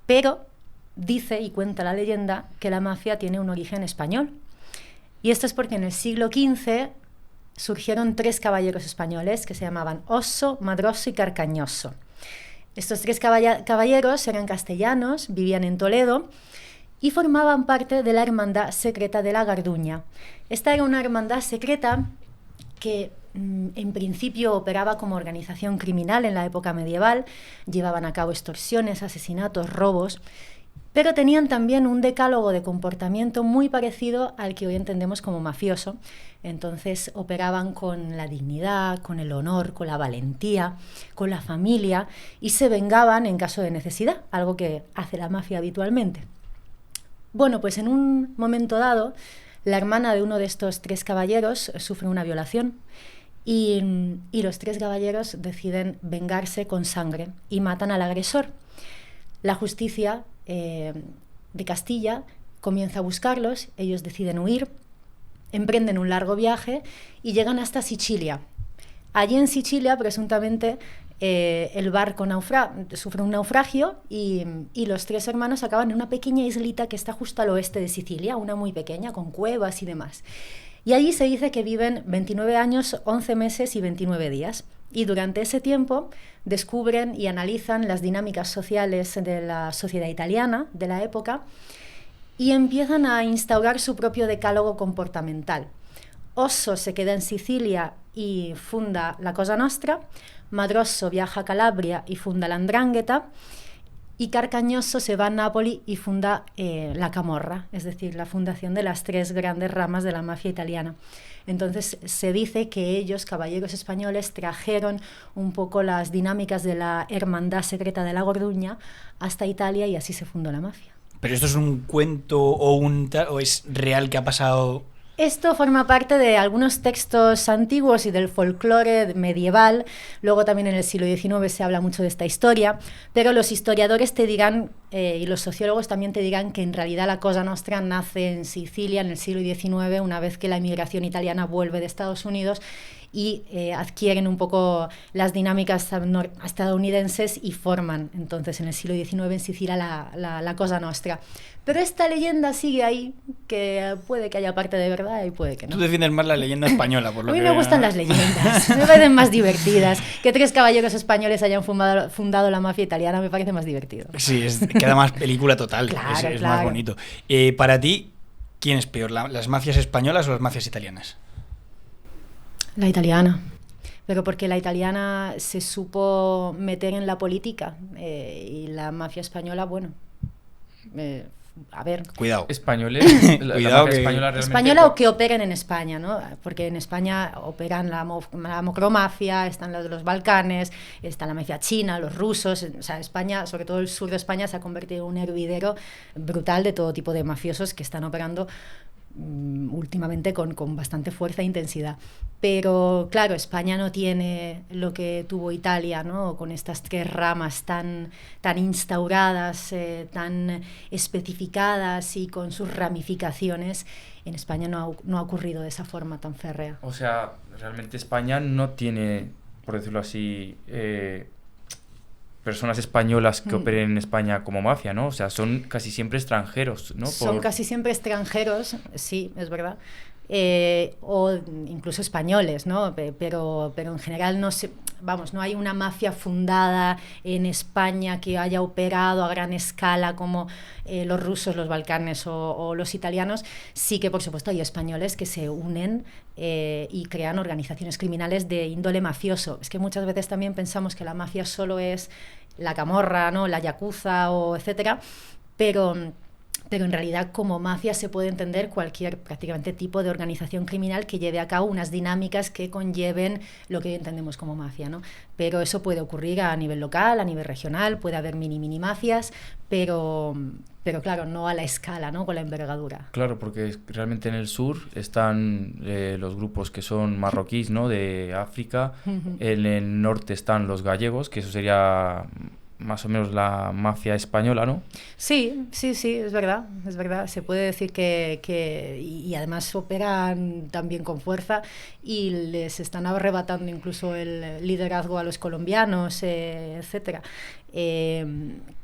pero dice y cuenta la leyenda que la mafia tiene un origen español. Y esto es porque en el siglo XV surgieron 3 caballeros españoles que se llamaban Osso, Madrosso y Carcañoso. Estos 3 caballeros eran castellanos, vivían en Toledo y formaban parte de la Hermandad Secreta de la Garduña. Esta era una hermandad secreta que en principio operaba como organización criminal en la época medieval, llevaban a cabo extorsiones, asesinatos, robos, pero tenían también un decálogo de comportamiento muy parecido al que hoy entendemos como mafioso. Entonces operaban con la dignidad, con el honor, con la valentía, con la familia y se vengaban en caso de necesidad, algo que hace la mafia habitualmente. Bueno, pues en un momento dado, La hermana de uno de estos 3 caballeros sufre una violación y los 3 caballeros deciden vengarse con sangre y matan al agresor. La justicia de Castilla comienza a buscarlos, ellos deciden huir, emprenden un largo viaje y llegan hasta Sicilia. Allí en Sicilia, presuntamente, el barco sufre un naufragio y los 3 hermanos acaban en una pequeña islita que está justo al oeste de Sicilia, una muy pequeña, con cuevas y demás. Y allí se dice que viven 29 años, 11 meses y 29 días. Y durante ese tiempo descubren y analizan las dinámicas sociales de la sociedad italiana de la época y empiezan a instaurar su propio decálogo comportamental. Osso se queda en Sicilia y funda la Cosa Nostra, Madrosso viaja a Calabria y funda la 'Ndrangheta, y Carcañoso se va a Nápoli y funda la Camorra, es decir, la fundación de las 3 grandes ramas de la mafia italiana. Entonces se dice que ellos, caballeros españoles, trajeron un poco las dinámicas de la hermandad secreta de la Gorduña hasta Italia y así se fundó la mafia. ¿Pero esto es un cuento o es real que ha pasado? Esto forma parte de algunos textos antiguos y del folclore medieval. Luego también en el siglo XIX se habla mucho de esta historia, pero los historiadores te dirán, y los sociólogos también te dirán, que en realidad la Cosa Nostra nace en Sicilia en el siglo XIX, una vez que la inmigración italiana vuelve de Estados Unidos y adquieren un poco las dinámicas estadounidenses y forman entonces en el siglo XIX en Sicilia la Cosa Nostra. Pero esta leyenda sigue ahí, que puede que haya parte de verdad y puede que no. Tú defiendes más la leyenda española, por lo que... A mí me gustan las leyendas, me parecen más divertidas. Que 3 caballeros españoles hayan fundado la mafia italiana me parece más divertido. Sí, queda más película total, Claro, es claro. más bonito. Para ti, ¿quién es peor, las mafias españolas o las mafias italianas? La italiana. Pero porque la italiana se supo meter en la política y la mafia española, bueno... a ver, Cuidado. Españoles, la Cuidado mafia que... española realmente... española o que operen en España, ¿no? Porque en España operan la macromafia, están los de los Balcanes, está la mafia china, los rusos. O sea, España, sobre todo el sur de España, se ha convertido en un hervidero brutal de todo tipo de mafiosos que están operando últimamente con bastante fuerza e intensidad. Pero claro, España no tiene lo que tuvo Italia, ¿no? Con estas 3 ramas tan instauradas, tan especificadas y con sus ramificaciones. En España no ha ocurrido de esa forma tan férrea. O sea, realmente España no tiene, por decirlo así, personas españolas que operen en España como mafia, ¿no? O sea, son casi siempre extranjeros, ¿no? Son casi siempre extranjeros, sí, es verdad. O incluso españoles, ¿no? Pero en general no hay una mafia fundada en España que haya operado a gran escala como los rusos, los Balcanes o los italianos. Sí que, por supuesto, hay españoles que se unen y crean organizaciones criminales de índole mafioso. Es que muchas veces también pensamos que la mafia solo es la camorra, ¿no? La yakuza o etcétera, pero en realidad como mafia se puede entender cualquier prácticamente tipo de organización criminal que lleve a cabo unas dinámicas que conlleven lo que hoy entendemos como mafia, ¿no? Pero eso puede ocurrir a nivel local, a nivel regional, puede haber mini mafias, pero claro, no a la escala, ¿no? Con la envergadura. Claro, porque realmente en el sur están los grupos que son marroquíes, ¿no? De África. En el norte están los gallegos, que eso sería más o menos la mafia española, ¿no? Sí, es verdad. Se puede decir que y además operan también con fuerza y les están arrebatando incluso el liderazgo a los colombianos, etcétera.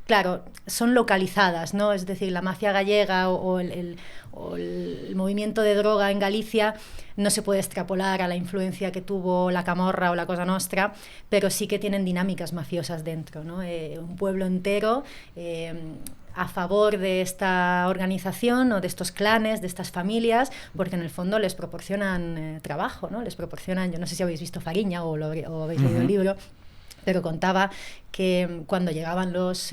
Claro, son localizadas, ¿no? Es decir, la mafia gallega o el movimiento de droga en Galicia no se puede extrapolar a la influencia que tuvo la Camorra o la Cosa Nostra, pero sí que tienen dinámicas mafiosas dentro, ¿no? Un pueblo entero a favor de esta organización o de estos clanes, de estas familias, porque en el fondo les proporcionan trabajo, ¿no? Les proporcionan, yo no sé si habéis visto Fariña o habéis leído el libro, pero contaba que cuando llegaban los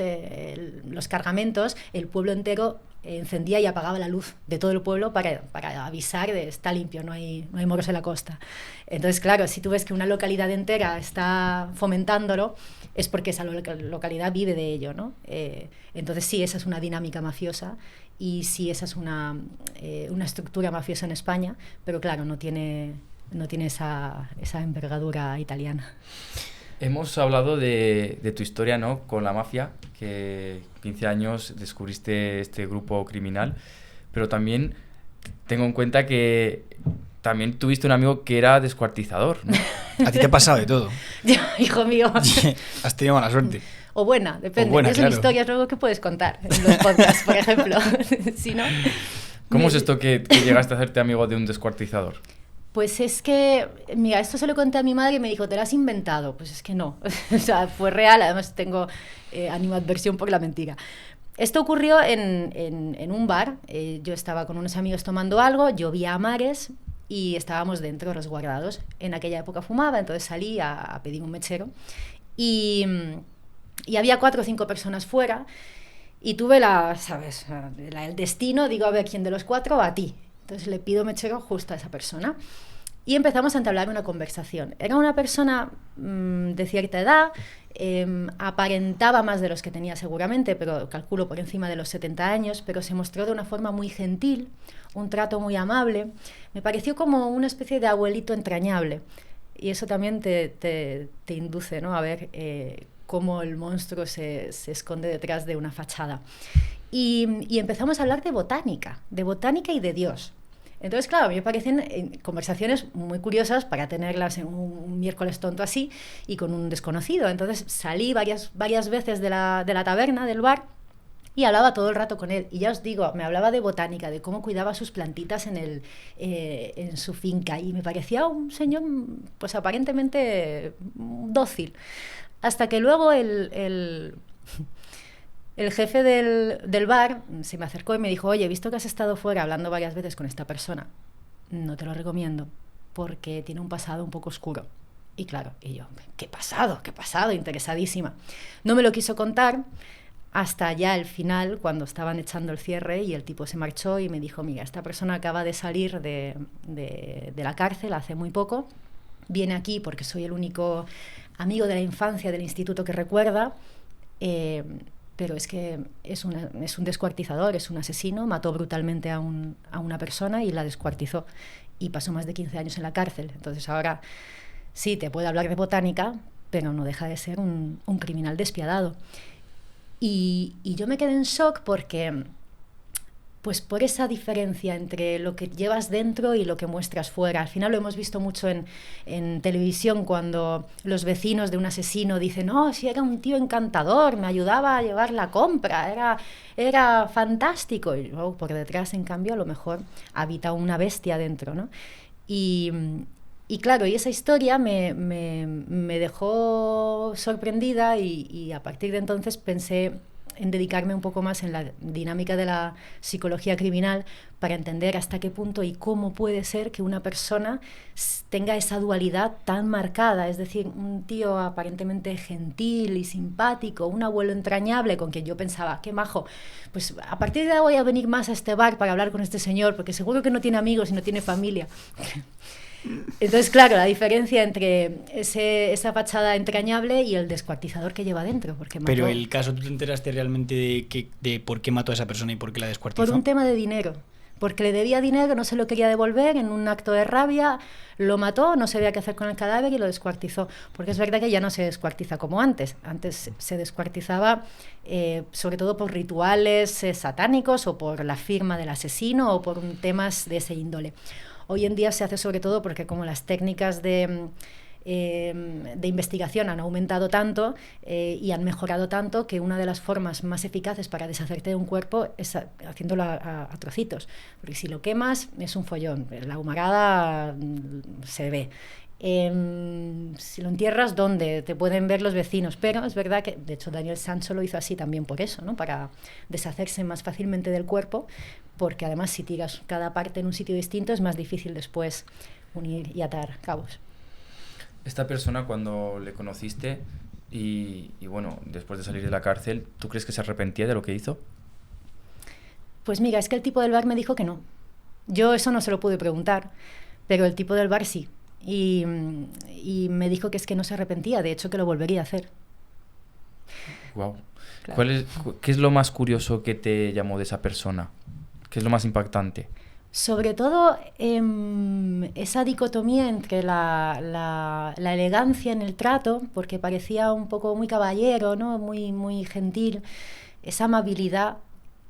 cargamentos, el pueblo entero encendía y apagaba la luz de todo el pueblo para avisar de está limpio, no hay moros en la costa. Entonces, claro, si tú ves que una localidad entera está fomentándolo, es porque esa localidad vive de ello, ¿no? Entonces sí, esa es una dinámica mafiosa y sí, esa es una estructura mafiosa en España, pero claro, no tiene esa envergadura italiana. Hemos hablado de tu historia, ¿no?, con la mafia, que 15 años descubriste este grupo criminal, pero también tengo en cuenta que también tuviste un amigo que era descuartizador, ¿no? A ti te ha pasado de todo. Hijo mío. Has tenido mala suerte. O buena, depende. O buena, es claro. una historia luego que puedes contar en los podcasts, por ejemplo. Si no, ¿Cómo es esto que llegaste a hacerte amigo de un descuartizador? pues es que, mira, esto se lo conté a mi madre y me dijo, ¿te lo has inventado? Pues es que no. O sea, fue real, además tengo animadversión por la mentira. Esto ocurrió en un bar. Yo estaba con unos amigos tomando algo, llovía a mares y estábamos dentro resguardados. En aquella época fumaba, entonces salí a pedir un mechero y había 4 o 5 personas fuera y tuve el destino, digo, a ver, ¿quién de los 4 va a ti? Entonces le pido mechero justo a esa persona y empezamos a entablar una conversación. Era una persona de cierta edad, aparentaba más de los que tenía seguramente, pero calculo por encima de los 70 años, pero se mostró de una forma muy gentil, un trato muy amable. Me pareció como una especie de abuelito entrañable y eso también te induce, ¿no?, a ver cómo el monstruo se esconde detrás de una fachada. Y empezamos a hablar de botánica y de Dios. Entonces, claro, a mí me parecen conversaciones muy curiosas para tenerlas en un miércoles tonto así y con un desconocido. Entonces salí varias veces de la taberna, del bar, y hablaba todo el rato con él. Y ya os digo, me hablaba de botánica, de cómo cuidaba sus plantitas en su finca. Y me parecía un señor, pues aparentemente dócil. Hasta que luego el jefe del bar se me acercó y me dijo, oye, he visto que has estado fuera hablando varias veces con esta persona. No te lo recomiendo, porque tiene un pasado un poco oscuro. Y claro, y yo, ¿qué pasado? Interesadísima. No me lo quiso contar hasta ya el final, cuando estaban echando el cierre y el tipo se marchó y me dijo, mira, esta persona acaba de salir de la cárcel hace muy poco, viene aquí porque soy el único amigo de la infancia del instituto que recuerda, pero es que es un descuartizador, es un asesino, mató brutalmente a una persona y la descuartizó y pasó más de 15 años en la cárcel. Entonces ahora sí, te puede hablar de botánica, pero no deja de ser un criminal despiadado. Y yo me quedé en shock porque, pues por esa diferencia entre lo que llevas dentro y lo que muestras fuera. Al final lo hemos visto mucho en televisión cuando los vecinos de un asesino dicen, oh, sí, era un tío encantador, me ayudaba a llevar la compra, era fantástico. Y luego por detrás, en cambio, a lo mejor habita una bestia dentro, ¿no? Y claro, y esa historia me dejó sorprendida y a partir de entonces pensé en dedicarme un poco más en la dinámica de la psicología criminal para entender hasta qué punto y cómo puede ser que una persona tenga esa dualidad tan marcada, es decir, un tío aparentemente gentil y simpático, un abuelo entrañable con quien yo pensaba, qué majo, pues a partir de ahora voy a venir más a este bar para hablar con este señor, porque seguro que no tiene amigos y no tiene familia. Entonces, claro, la diferencia entre esa fachada entrañable y el descuartizador que lleva dentro. Porque mató. Pero el caso, ¿tú te enteraste realmente de por qué mató a esa persona y por qué la descuartizó? Por un tema de dinero. Porque le debía dinero, no se lo quería devolver, en un acto de rabia lo mató, no sabía qué hacer con el cadáver y lo descuartizó. Porque es verdad que ya no se descuartiza como antes. Antes se descuartizaba sobre todo por rituales satánicos o por la firma del asesino o por temas de ese índole. Hoy en día se hace sobre todo porque como las técnicas de investigación han aumentado tanto y han mejorado tanto que una de las formas más eficaces para deshacerte de un cuerpo es haciéndolo a trocitos. Porque si lo quemas es un follón, la humarada se ve. Si lo entierras, ¿dónde? Te pueden ver los vecinos, pero es verdad que, de hecho, Daniel Sancho lo hizo así también por eso, ¿no? Para deshacerse más fácilmente del cuerpo, porque además si tiras cada parte en un sitio distinto es más difícil después unir y atar cabos. Esta persona, cuando le conociste y bueno, después de salir de la cárcel, ¿tú crees que se arrepentía de lo que hizo? Pues mira, es que el tipo del bar me dijo que no. Yo eso no se lo pude preguntar, pero el tipo del bar sí. Y me dijo que es que no se arrepentía, de hecho que lo volvería a hacer. Wow. Claro. ¿Qué es lo más curioso que te llamó de esa persona? ¿Qué es lo más impactante? Sobre todo esa dicotomía entre la elegancia en el trato, porque parecía un poco muy caballero, ¿no? Muy gentil, esa amabilidad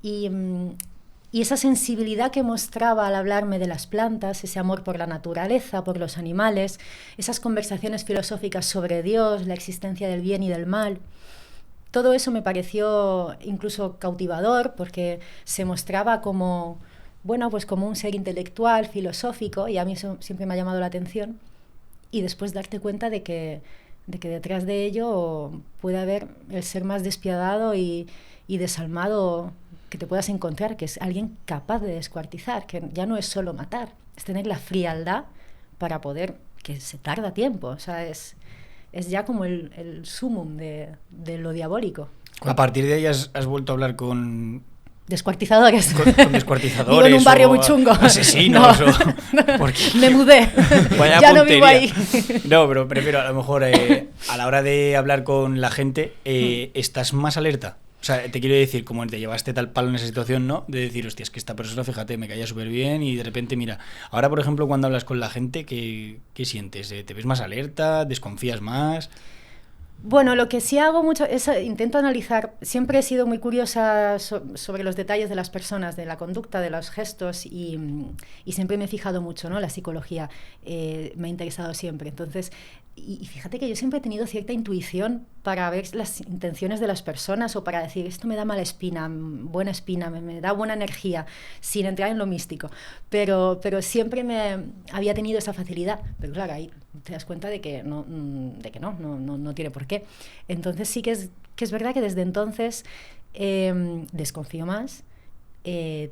y esa sensibilidad que mostraba al hablarme de las plantas, ese amor por la naturaleza, por los animales, esas conversaciones filosóficas sobre Dios, la existencia del bien y del mal. Todo eso me pareció incluso cautivador porque se mostraba como, bueno, pues como un ser intelectual, filosófico, y a mí eso siempre me ha llamado la atención. Y después darte cuenta de que detrás de ello puede haber el ser más despiadado y desalmado que te puedas encontrar, que es alguien capaz de descuartizar, que ya no es solo matar, es tener la frialdad para poder, que se tarda tiempo, o sea, es ya como el sumum de lo diabólico. A partir de ahí has vuelto a hablar con Descuartizadores. Con descuartizadores. Vivo en un barrio muy chungo. Asesinos. No. Porque... Me mudé. Vaya ya puntería. no vivo ahí. No, pero prefiero a lo mejor a la hora de hablar con la gente, ¿estás más alerta? O sea, te quiero decir, como te llevaste tal palo en esa situación, ¿no? De decir, hostia, es que esta persona, fíjate, me caía súper bien y de repente, mira, ahora, por ejemplo, cuando hablas con la gente, ¿qué sientes? ¿Te ves más alerta? ¿Desconfías más? Bueno, lo que sí hago mucho es intento analizar. Siempre he sido muy curiosa sobre los detalles de las personas, de la conducta, de los gestos y siempre me he fijado mucho, ¿no? La psicología me ha interesado siempre. Entonces, y fíjate que yo siempre he tenido cierta intuición para ver las intenciones de las personas o para decir, esto me da mala espina, buena espina, me da buena energía, sin entrar en lo místico. Pero siempre me había tenido esa facilidad. Pero claro, ahí te das cuenta de que no tiene por qué. Entonces sí que es verdad que desde entonces desconfío más,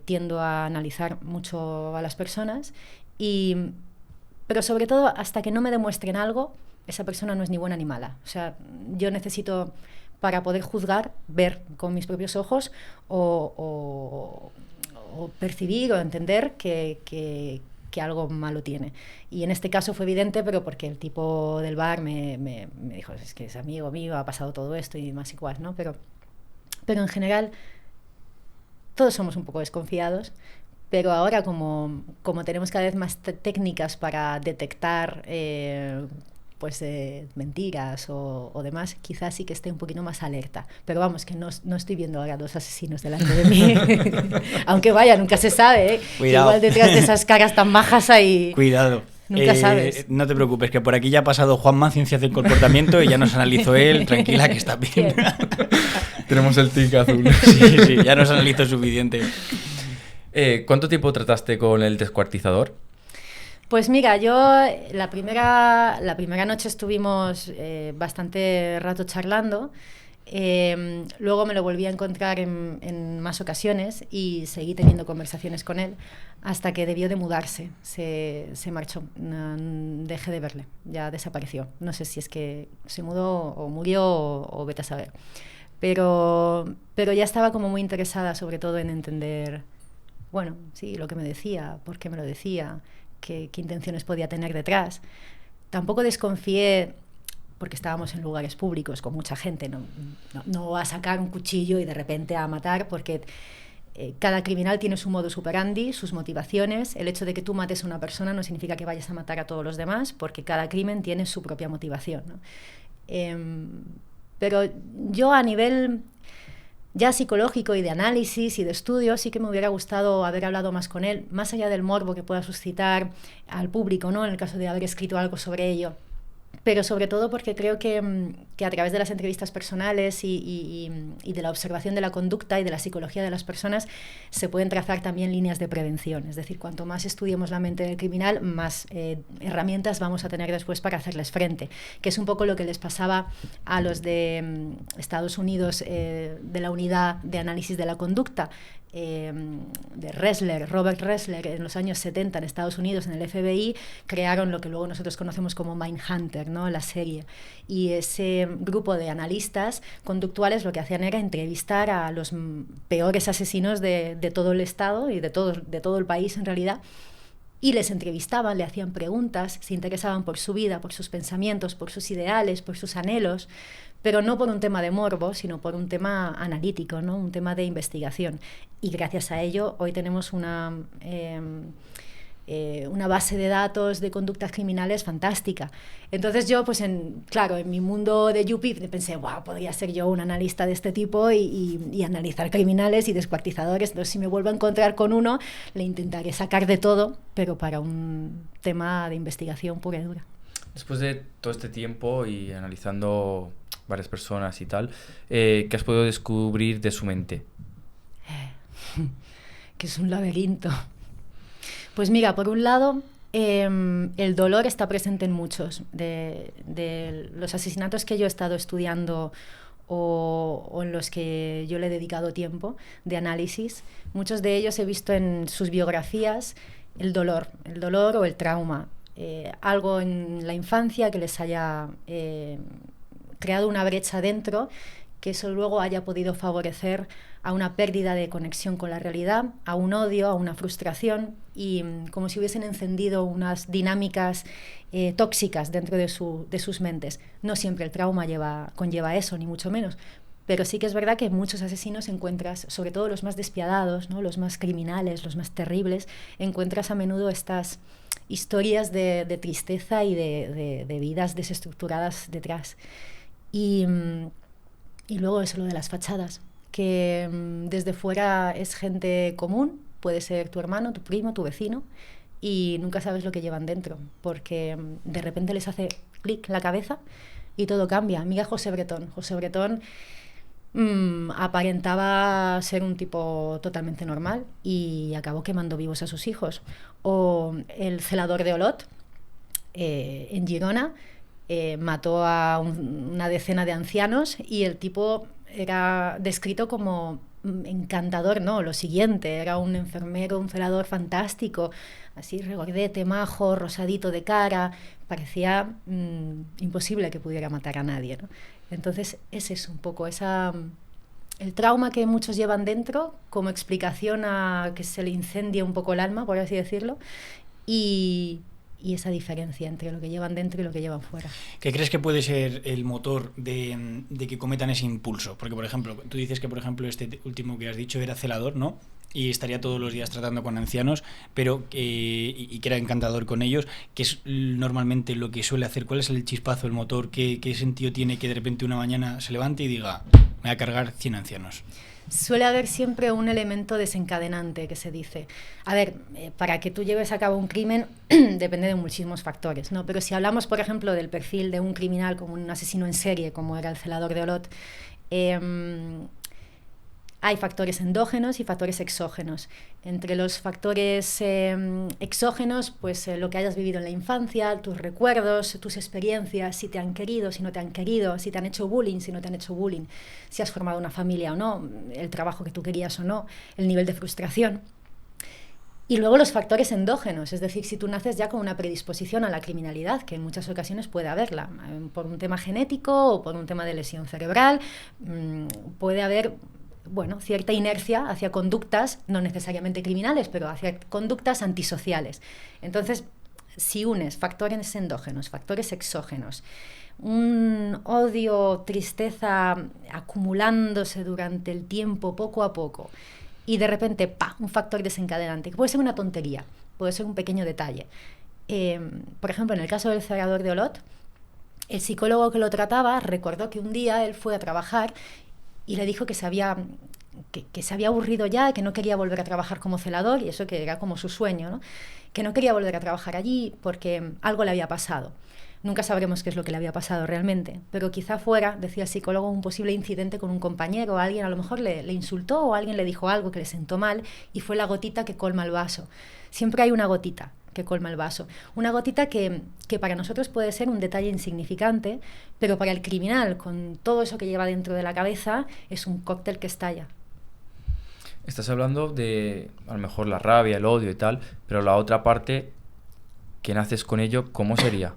tiendo a analizar mucho a las personas, pero sobre todo hasta que no me demuestren algo, esa persona no es ni buena ni mala. O sea, yo necesito, para poder juzgar, ver con mis propios ojos o percibir o entender que algo malo tiene. Y en este caso fue evidente, pero porque el tipo del bar me dijo, es que es amigo mío, ha pasado todo esto y más igual, ¿no? Pero en general todos somos un poco desconfiados, pero ahora como tenemos cada vez más técnicas para detectar mentiras o demás, quizás sí que esté un poquito más alerta. Pero vamos, que no estoy viendo ahora dos asesinos delante de mí. Aunque vaya, nunca se sabe, ¿eh? Igual detrás de esas caras tan majas hay... Cuidado. Nunca sabes. No te preocupes, que por aquí ya ha pasado Juanma, Ciencias del Comportamiento, y ya nos analizó él. Tranquila, que está bien. Tenemos el tic azul. Sí, ya nos analizó suficiente. ¿Cuánto tiempo trataste con el descuartizador? Pues mira, yo la primera noche estuvimos bastante rato charlando. Luego me lo volví a encontrar en más ocasiones y seguí teniendo conversaciones con él hasta que debió de mudarse. Se marchó, dejé de verle, ya desapareció. No sé si es que se mudó o murió o vete a saber. Pero ya estaba como muy interesada sobre todo en entender, bueno, sí, lo que me decía, por qué me lo decía, qué intenciones podía tener detrás. Tampoco desconfié, porque estábamos en lugares públicos con mucha gente, no va a sacar un cuchillo y de repente a matar, porque cada criminal tiene su modus operandi, sus motivaciones. El hecho de que tú mates a una persona no significa que vayas a matar a todos los demás, porque cada crimen tiene su propia motivación, ¿no? Pero yo a nivel ya psicológico y de análisis y de estudio, sí que me hubiera gustado haber hablado más con él, más allá del morbo que pueda suscitar al público, ¿no? En el caso de haber escrito algo sobre ello. Pero sobre todo porque creo que a través de las entrevistas personales y de la observación de la conducta y de la psicología de las personas se pueden trazar también líneas de prevención. Es decir, cuanto más estudiemos la mente del criminal, más herramientas vamos a tener después para hacerles frente, que es un poco lo que les pasaba a los de Estados Unidos, de la unidad de análisis de la conducta, de Ressler, Robert Ressler, en los años 70 en Estados Unidos, en el FBI, crearon lo que luego nosotros conocemos como Mindhunter, ¿no? La serie. Y ese este grupo de analistas conductuales lo que hacían era entrevistar a los peores asesinos de todo el Estado y de todo el país en realidad, y les entrevistaban, le hacían preguntas, se interesaban por su vida, por sus pensamientos, por sus ideales, por sus anhelos, pero no por un tema de morbo, sino por un tema analítico, ¿no? Un tema de investigación. Y gracias a ello hoy tenemos una base de datos de conductas criminales fantástica. Entonces yo, pues claro, en mi mundo de Yupi pensé, wow, podría ser yo un analista de este tipo y analizar criminales y descuartizadores. Entonces si me vuelvo a encontrar con uno, le intentaré sacar de todo, pero para un tema de investigación pura y dura. Después de todo este tiempo y analizando varias personas y tal, ¿qué has podido descubrir de su mente? Que es un laberinto. Pues mira, por un lado, el dolor está presente en muchos de los asesinatos que yo he estado estudiando o en los que yo le he dedicado tiempo de análisis. Muchos de ellos he visto en sus biografías el dolor o el trauma, algo en la infancia que les haya creado una brecha dentro, que eso luego haya podido favorecer a una pérdida de conexión con la realidad, a un odio, a una frustración, y como si hubiesen encendido unas dinámicas tóxicas dentro de sus mentes. No siempre el trauma conlleva eso, ni mucho menos, pero sí que es verdad que en muchos asesinos encuentras, sobre todo los más despiadados, ¿no? Los más criminales, los más terribles, encuentras a menudo estas historias de tristeza y de vidas desestructuradas detrás. Y luego eso, lo de las fachadas, que desde fuera es gente común, puede ser tu hermano, tu primo, tu vecino, y nunca sabes lo que llevan dentro, porque de repente les hace clic la cabeza y todo cambia. Mira José Bretón. José Bretón aparentaba ser un tipo totalmente normal y acabó quemando vivos a sus hijos. O el celador de Olot, en Girona, mató a una decena de ancianos y el tipo era descrito como encantador, no, lo siguiente, era un enfermero, un celador fantástico, así regordete, majo, rosadito de cara, parecía imposible que pudiera matar a nadie, ¿no? Entonces ese es un poco el trauma que muchos llevan dentro como explicación a que se le incendie un poco el alma, por así decirlo, y esa diferencia entre lo que llevan dentro y lo que llevan fuera. ¿Qué crees que puede ser el motor de que cometan ese impulso? Porque, por ejemplo, tú dices que, por ejemplo, este último que has dicho era celador, ¿no? Y estaría todos los días tratando con ancianos, pero y que era encantador con ellos. ¿Qué es normalmente lo que suele hacer? ¿Cuál es el chispazo, el motor? ¿Qué sentido tiene que de repente una mañana se levante y diga, me voy a cargar 100 ancianos? Suele haber siempre un elemento desencadenante que se dice. A ver, para que tú lleves a cabo un crimen depende de muchísimos factores, ¿no? Pero si hablamos, por ejemplo, del perfil de un criminal como un asesino en serie, como era el celador de Olot, hay factores endógenos y factores exógenos. Entre los factores exógenos, pues lo que hayas vivido en la infancia, tus recuerdos, tus experiencias, si te han querido, si no te han querido, si te han hecho bullying, si no te han hecho bullying, si has formado una familia o no, el trabajo que tú querías o no, el nivel de frustración. Y luego los factores endógenos, es decir, si tú naces ya con una predisposición a la criminalidad, que en muchas ocasiones puede haberla, por un tema genético o por un tema de lesión cerebral, puede haber cierta inercia hacia conductas, no necesariamente criminales, pero hacia conductas antisociales. Entonces, si unes factores endógenos, factores exógenos, un odio, tristeza acumulándose durante el tiempo, poco a poco, y de repente, un factor desencadenante, que puede ser una tontería, puede ser un pequeño detalle. Por ejemplo, en el caso del celador de Olot, el psicólogo que lo trataba recordó que un día él fue a trabajar y le dijo que se había aburrido ya, que no quería volver a trabajar como celador, y eso que era como su sueño, ¿no? Que no quería volver a trabajar allí porque algo le había pasado. Nunca sabremos qué es lo que le había pasado realmente, pero quizá fuera, decía el psicólogo, un posible incidente con un compañero, alguien a lo mejor le insultó o alguien le dijo algo que le sentó mal y fue la gotita que colma el vaso. Siempre hay una gotita que colma el vaso. Una gotita que para nosotros puede ser un detalle insignificante, pero para el criminal, con todo eso que lleva dentro de la cabeza, es un cóctel que estalla. Estás hablando de, a lo mejor, la rabia, el odio y tal, pero la otra parte, que naces con ello, ¿cómo sería?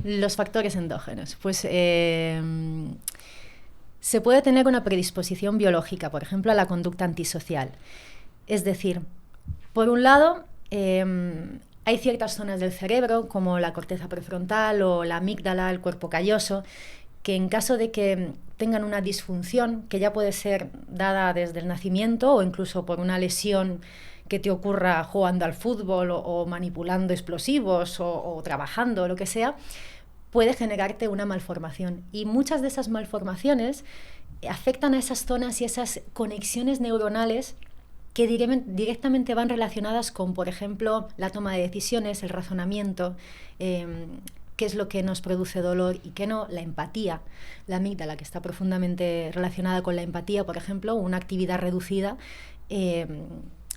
Los factores endógenos. Pues se puede tener una predisposición biológica, por ejemplo, a la conducta antisocial. Es decir, por un lado, hay ciertas zonas del cerebro, como la corteza prefrontal o la amígdala, el cuerpo calloso, que en caso de que tengan una disfunción, que ya puede ser dada desde el nacimiento o incluso por una lesión que te ocurra jugando al fútbol o manipulando explosivos o trabajando, lo que sea, puede generarte una malformación. Y muchas de esas malformaciones afectan a esas zonas y esas conexiones neuronales que directamente van relacionadas con, por ejemplo, la toma de decisiones, el razonamiento, qué es lo que nos produce dolor y qué no, la empatía. La amígdala, que está profundamente relacionada con la empatía, por ejemplo, una actividad reducida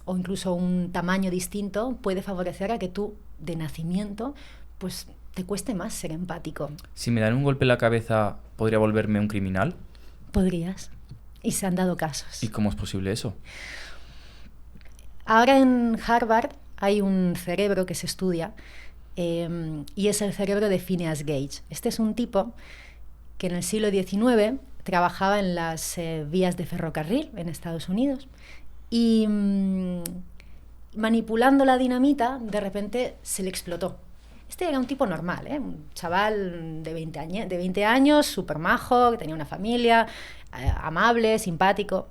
o incluso un tamaño distinto puede favorecer a que tú, de nacimiento, pues te cueste más ser empático. Si me dan un golpe en la cabeza, ¿podría volverme un criminal? Podrías. Y se han dado casos. ¿Y cómo es posible eso? Ahora en Harvard hay un cerebro que se estudia y es el cerebro de Phineas Gage. Este es un tipo que en el siglo XIX trabajaba en las vías de ferrocarril en Estados Unidos y manipulando la dinamita de repente se le explotó. Este era un tipo normal, un chaval de 20 años, súper majo, que tenía una familia, amable, simpático.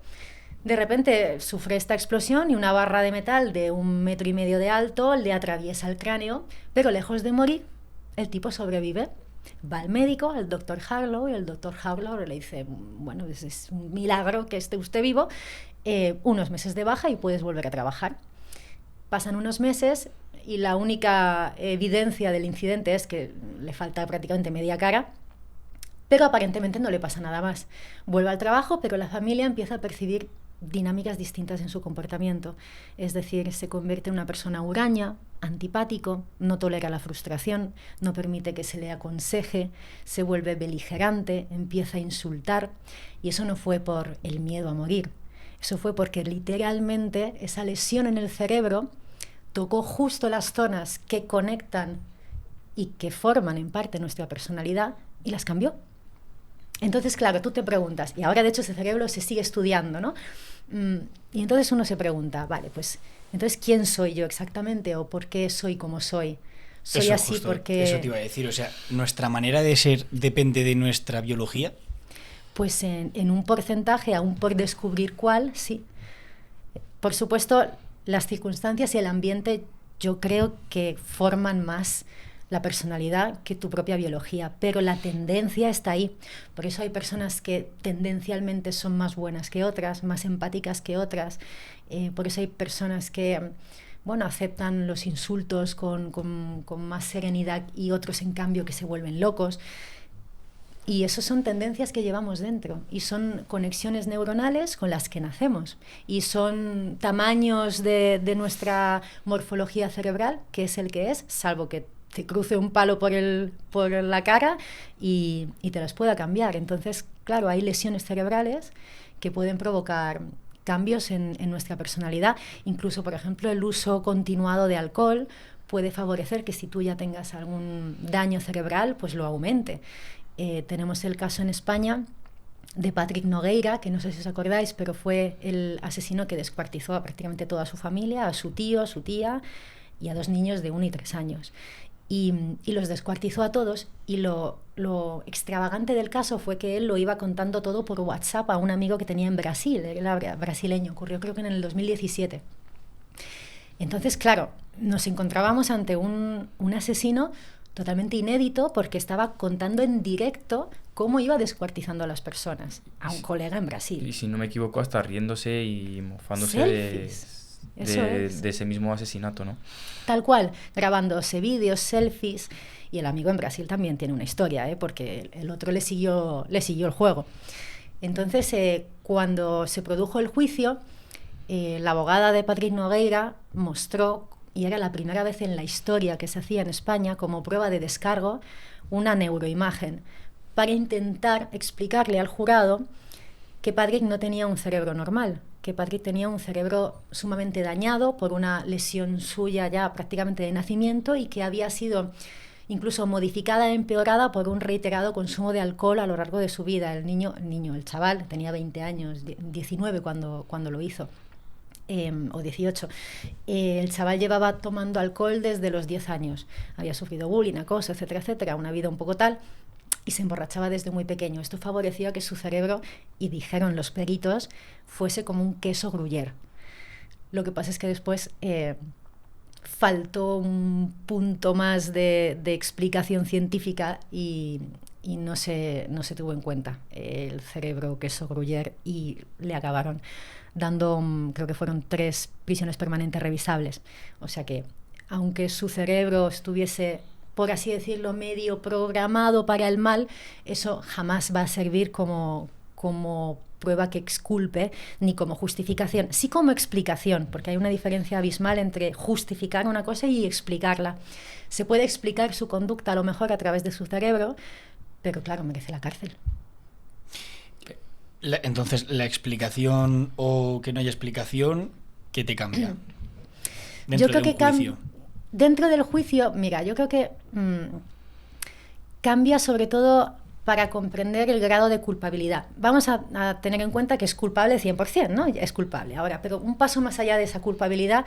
De repente sufre esta explosión y una barra de metal de 1,5 metros de alto le atraviesa el cráneo, pero lejos de morir, el tipo sobrevive. Va al médico, al doctor Harlow, y el doctor Harlow le dice, bueno, es un milagro que esté usted vivo, unos meses de baja y puedes volver a trabajar. Pasan unos meses y la única evidencia del incidente es que le falta prácticamente media cara, pero aparentemente no le pasa nada más. Vuelve al trabajo, pero la familia empieza a percibir dinámicas distintas en su comportamiento. Es decir, se convierte en una persona huraña, antipático, no tolera la frustración, no permite que se le aconseje, se vuelve beligerante, empieza a insultar. Y eso no fue por el miedo a morir. Eso fue porque literalmente esa lesión en el cerebro tocó justo las zonas que conectan y que forman en parte nuestra personalidad y las cambió. Entonces, claro, tú te preguntas, y ahora de hecho ese cerebro se sigue estudiando, ¿no? Y entonces uno se pregunta, vale, pues, entonces, ¿quién soy yo exactamente? ¿O por qué soy como soy? Soy eso, así justo, porque... Eso te iba a decir, o sea, ¿nuestra manera de ser depende de nuestra biología? Pues en un porcentaje, aún por descubrir cuál, sí. Por supuesto, las circunstancias y el ambiente yo creo que forman más la personalidad que tu propia biología, pero la tendencia está ahí. Por eso hay personas que tendencialmente son más buenas que otras, más empáticas que otras. Por eso hay personas que, bueno, aceptan los insultos con más serenidad y otros, en cambio, que se vuelven locos. Y eso son tendencias que llevamos dentro y son conexiones neuronales con las que nacemos y son tamaños de nuestra morfología cerebral, que es el que es, salvo que te cruce un palo por la cara y te las pueda cambiar. Entonces, claro, hay lesiones cerebrales que pueden provocar cambios en nuestra personalidad. Incluso, por ejemplo, el uso continuado de alcohol puede favorecer que si tú ya tengas algún daño cerebral, pues lo aumente. Tenemos el caso en España de Patrick Nogueira, que no sé si os acordáis, pero fue el asesino que descuartizó a prácticamente toda su familia, a su tío, a su tía y a 2 niños de 1 y 3 años. Y los descuartizó a todos y lo extravagante del caso fue que él lo iba contando todo por WhatsApp a un amigo que tenía en Brasil, él era brasileño, ocurrió creo que en el 2017. Entonces, claro, nos encontrábamos ante un asesino totalmente inédito porque estaba contando en directo cómo iba descuartizando a las personas, a un colega en Brasil. Y si no me equivoco, hasta riéndose y mofándose de ese mismo asesinato, ¿no? Tal cual, grabándose vídeos, selfies, y el amigo en Brasil también tiene una historia, porque el otro le siguió el juego. Entonces, cuando se produjo el juicio, la abogada de Patrick Nogueira mostró, y era la primera vez en la historia que se hacía en España, como prueba de descargo, una neuroimagen, para intentar explicarle al jurado que Patrick no tenía un cerebro normal, que Patrick tenía un cerebro sumamente dañado por una lesión suya ya prácticamente de nacimiento y que había sido incluso modificada, empeorada por un reiterado consumo de alcohol a lo largo de su vida. El chaval, tenía 20 años, 19 cuando lo hizo. O 18. El chaval llevaba tomando alcohol desde los 10 años. Había sufrido bullying, acoso, etcétera, etcétera. Una vida un poco tal. Y se emborrachaba desde muy pequeño. Esto favoreció que su cerebro, y dijeron los peritos, fuese como un queso gruyère. Lo que pasa es que después faltó un punto más de explicación científica y no se tuvo en cuenta el cerebro queso gruyère, y le acabaron dando, creo que fueron 3 prisiones permanentes revisables. O sea que, aunque su cerebro estuviese, por así decirlo, medio programado para el mal, eso jamás va a servir como prueba que exculpe, ni como justificación. Sí como explicación, porque hay una diferencia abismal entre justificar una cosa y explicarla. Se puede explicar su conducta a lo mejor a través de su cerebro, pero claro, merece la cárcel. Entonces, la explicación o que no haya explicación, ¿qué te cambia? Yo creo que dentro del juicio, mira, yo creo que cambia sobre todo para comprender el grado de culpabilidad. Vamos a tener en cuenta que es culpable 100%, ¿no? Es culpable. Ahora, pero un paso más allá de esa culpabilidad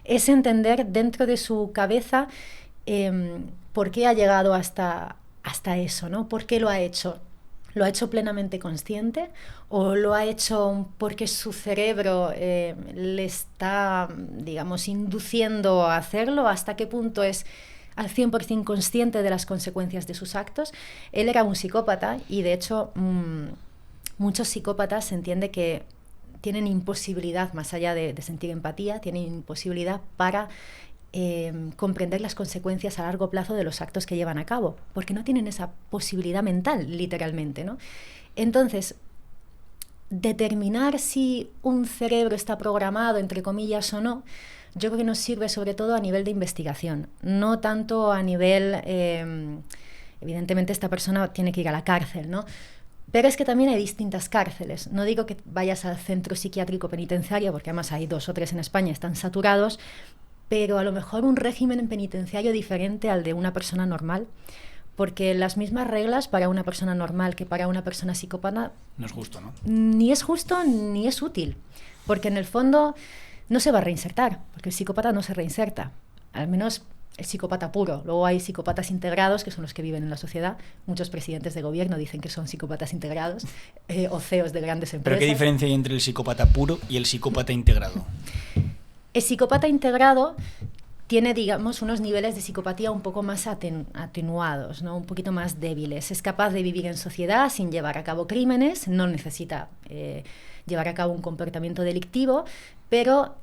es entender dentro de su cabeza por qué ha llegado hasta eso, ¿no? ¿Por qué lo ha hecho? ¿Lo ha hecho plenamente consciente o lo ha hecho porque su cerebro le está, digamos, induciendo a hacerlo? ¿Hasta qué punto es al 100% consciente de las consecuencias de sus actos? Él era un psicópata y, de hecho, muchos psicópatas se entiende que tienen imposibilidad, más allá de sentir empatía, tienen imposibilidad para comprender las consecuencias a largo plazo de los actos que llevan a cabo, porque no tienen esa posibilidad mental, literalmente, ¿no? Entonces, determinar si un cerebro está programado, entre comillas, o no, yo creo que nos sirve sobre todo a nivel de investigación, no tanto a nivel, evidentemente esta persona tiene que ir a la cárcel, ¿no? Pero es que también hay distintas cárceles. No digo que vayas al centro psiquiátrico penitenciario, porque además hay 2 o 3 en España, están saturados, pero a lo mejor un régimen penitenciario diferente al de una persona normal, porque las mismas reglas para una persona normal que para una persona psicópata no es justo, ¿no? Ni es justo ni es útil, porque en el fondo no se va a reinsertar, porque el psicópata no se reinserta, al menos el psicópata puro. Luego hay psicópatas integrados, que son los que viven en la sociedad. Muchos presidentes de gobierno dicen que son psicópatas integrados, o CEOs de grandes empresas. ¿Pero qué diferencia hay entre el psicópata puro y el psicópata integrado? El psicópata integrado tiene, digamos, unos niveles de psicopatía un poco más atenuados, ¿no? Un poquito más débiles. Es capaz de vivir en sociedad sin llevar a cabo crímenes, no necesita llevar a cabo un comportamiento delictivo, pero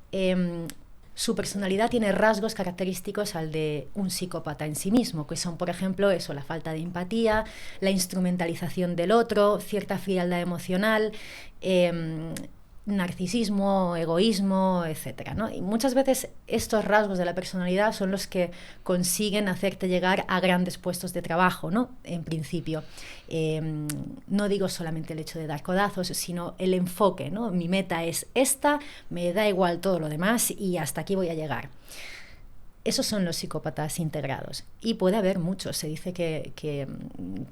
su personalidad tiene rasgos característicos al de un psicópata en sí mismo, que son, por ejemplo, eso, la falta de empatía, la instrumentalización del otro, cierta frialdad emocional, narcisismo, egoísmo, etcétera, ¿no? Y muchas veces estos rasgos de la personalidad son los que consiguen hacerte llegar a grandes puestos de trabajo, ¿no? En principio. No digo solamente el hecho de dar codazos, sino el enfoque, ¿no? Mi meta es esta, me da igual todo lo demás y hasta aquí voy a llegar. Esos son los psicópatas integrados. Y puede haber muchos. Se dice que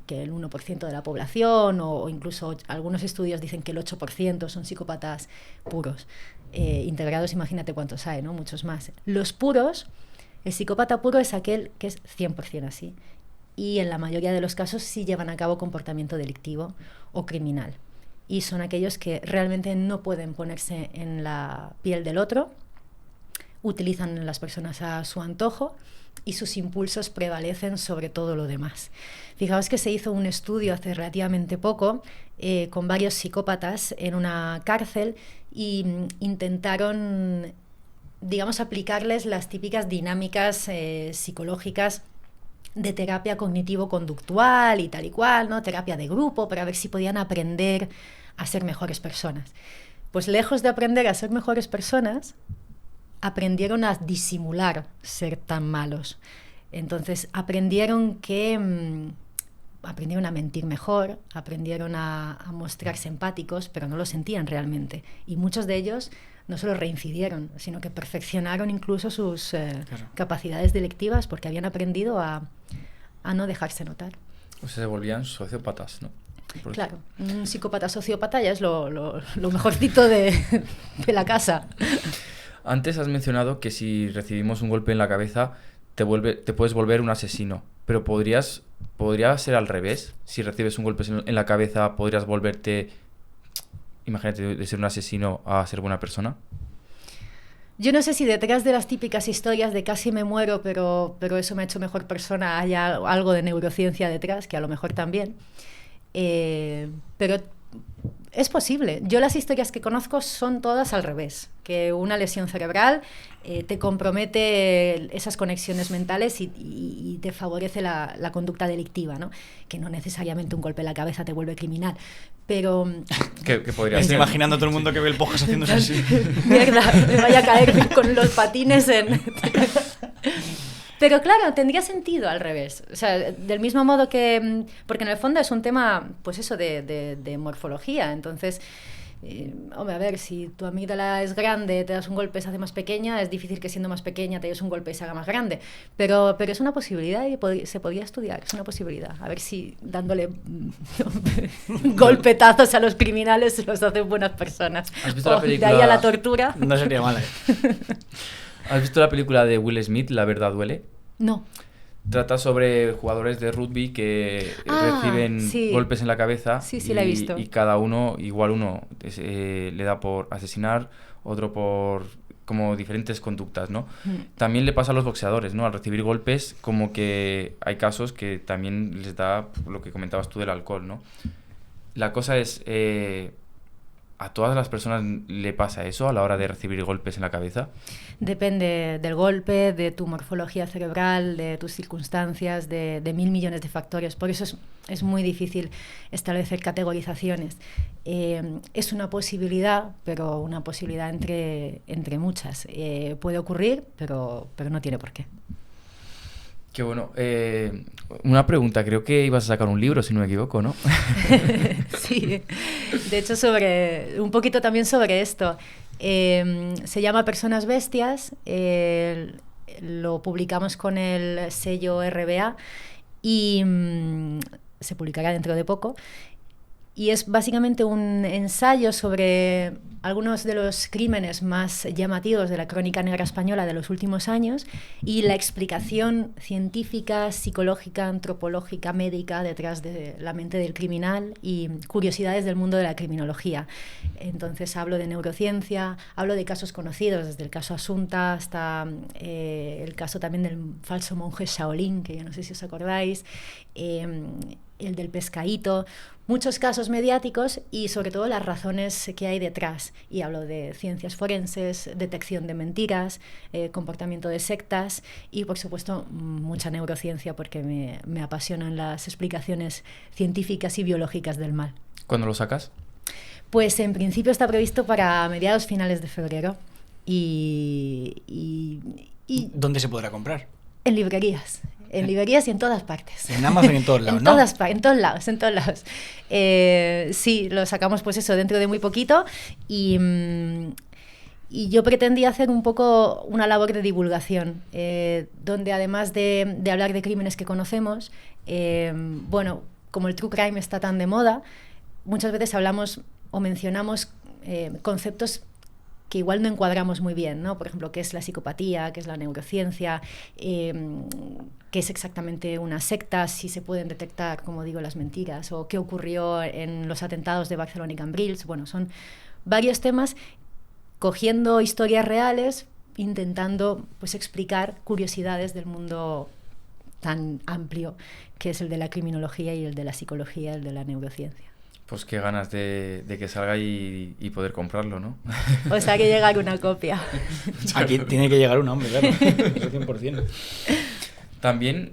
el 1% de la población, o incluso algunos estudios dicen que el 8% son psicópatas puros. Integrados, imagínate cuántos hay, ¿no? Muchos más. Los puros, el psicópata puro es aquel que es 100% así. Y en la mayoría de los casos sí llevan a cabo comportamiento delictivo o criminal. Y son aquellos que realmente no pueden ponerse en la piel del otro, utilizan a las personas a su antojo y sus impulsos prevalecen sobre todo lo demás. Fijaos que se hizo un estudio hace relativamente poco con varios psicópatas en una cárcel y intentaron, digamos, aplicarles las típicas dinámicas psicológicas de terapia cognitivo-conductual y tal y cual, ¿no? Terapia de grupo, para ver si podían aprender a ser mejores personas. Pues lejos de aprender a ser mejores personas, aprendieron a disimular ser tan malos. Entonces aprendieron a mentir mejor, aprendieron a mostrarse empáticos, pero no lo sentían realmente. Y muchos de ellos no solo reincidieron, sino que perfeccionaron incluso sus capacidades delictivas, porque habían aprendido a a no dejarse notar. O sea, se volvían sociópatas, ¿no? Claro, un psicópata sociópata ya es lo mejorcito de la casa. Antes has mencionado que si recibimos un golpe en la cabeza te puedes volver un asesino, pero podría ser al revés. Si recibes un golpe en la cabeza, podrías volverte, imagínate, de ser un asesino a ser buena persona. Yo no sé si detrás de las típicas historias de casi me muero, pero eso me ha hecho mejor persona, haya algo de neurociencia detrás, que a lo mejor también. Pero es posible. Yo las historias que conozco son todas al revés, que una lesión cerebral te compromete esas conexiones mentales y te favorece la conducta delictiva, ¿no? Que no necesariamente un golpe en la cabeza te vuelve criminal, pero... ¿Qué podría Estoy ser? imaginando a todo el mundo que ve el podcast haciéndose así. Mierda, me vaya a caer con los patines en... Pero claro, tendría sentido al revés. O sea, del mismo modo que... Porque en el fondo es un tema, pues eso, de morfología. Entonces, hombre, a ver, si tu amígdala es grande, te das un golpe, se hace más pequeña, es difícil que siendo más pequeña te des un golpe y se haga más grande. Pero es una posibilidad y se podría estudiar, es una posibilidad. A ver si dándole golpetazos a los criminales se los hacen buenas personas. ¿Has visto la película? De ahí a la tortura. No sería mala, ¿Has visto la película de Will Smith, La verdad duele? No. Trata sobre jugadores de rugby que reciben golpes en la cabeza. Sí, la he visto. Y cada uno, igual uno le da por asesinar, otro por como diferentes conductas, ¿no? También le pasa a los boxeadores, ¿no? Al recibir golpes, como que hay casos que también les da lo que comentabas tú del alcohol, ¿no? La cosa es... ¿A todas las personas le pasa eso a la hora de recibir golpes en la cabeza? Depende del golpe, de tu morfología cerebral, de tus circunstancias, de 1.000 millones de factores. Por eso es muy difícil establecer categorizaciones. Es una posibilidad, pero una posibilidad entre muchas. Puede ocurrir, pero no tiene por qué. Qué bueno. Una pregunta, creo que ibas a sacar un libro, si no me equivoco, ¿no? Sí, de hecho un poquito también sobre esto. Se llama Personas Bestias, lo publicamos con el sello RBA y se publicará dentro de poco. Y es básicamente un ensayo sobre algunos de los crímenes más llamativos de la crónica negra española de los últimos años y la explicación científica, psicológica, antropológica, médica detrás de la mente del criminal y curiosidades del mundo de la criminología. Entonces hablo de neurociencia, hablo de casos conocidos, desde el caso Asunta hasta el caso también del falso monje Shaolin, que yo no sé si os acordáis, el del pescadito, muchos casos mediáticos y sobre todo las razones que hay detrás. Y hablo de ciencias forenses, detección de mentiras, comportamiento de sectas y por supuesto mucha neurociencia porque me apasionan las explicaciones científicas y biológicas del mal. ¿Cuándo lo sacas? Pues en principio está previsto para mediados finales de febrero y ¿Dónde se podrá comprar? En librerías. En librerías y en todas partes. En Amazon y en todos lados, en ¿no? En todos lados. Sí, lo sacamos pues eso dentro de muy poquito y yo pretendía hacer un poco una labor de divulgación, donde además de hablar de crímenes que conocemos, bueno, como el true crime está tan de moda, muchas veces hablamos o mencionamos conceptos que igual no encuadramos muy bien, ¿no? Por ejemplo, qué es la psicopatía, qué es la neurociencia, qué es exactamente una secta, si se pueden detectar, como digo, las mentiras, o qué ocurrió en los atentados de Barcelona y Cambrils. Bueno, son varios temas, cogiendo historias reales, intentando pues explicar curiosidades del mundo tan amplio que es el de la criminología y el de la psicología, el de la neurociencia. Pues qué ganas de que salga y poder comprarlo, ¿no? O sea, que llegar una copia. Aquí tiene que llegar un hombre, claro. Eso 100%. También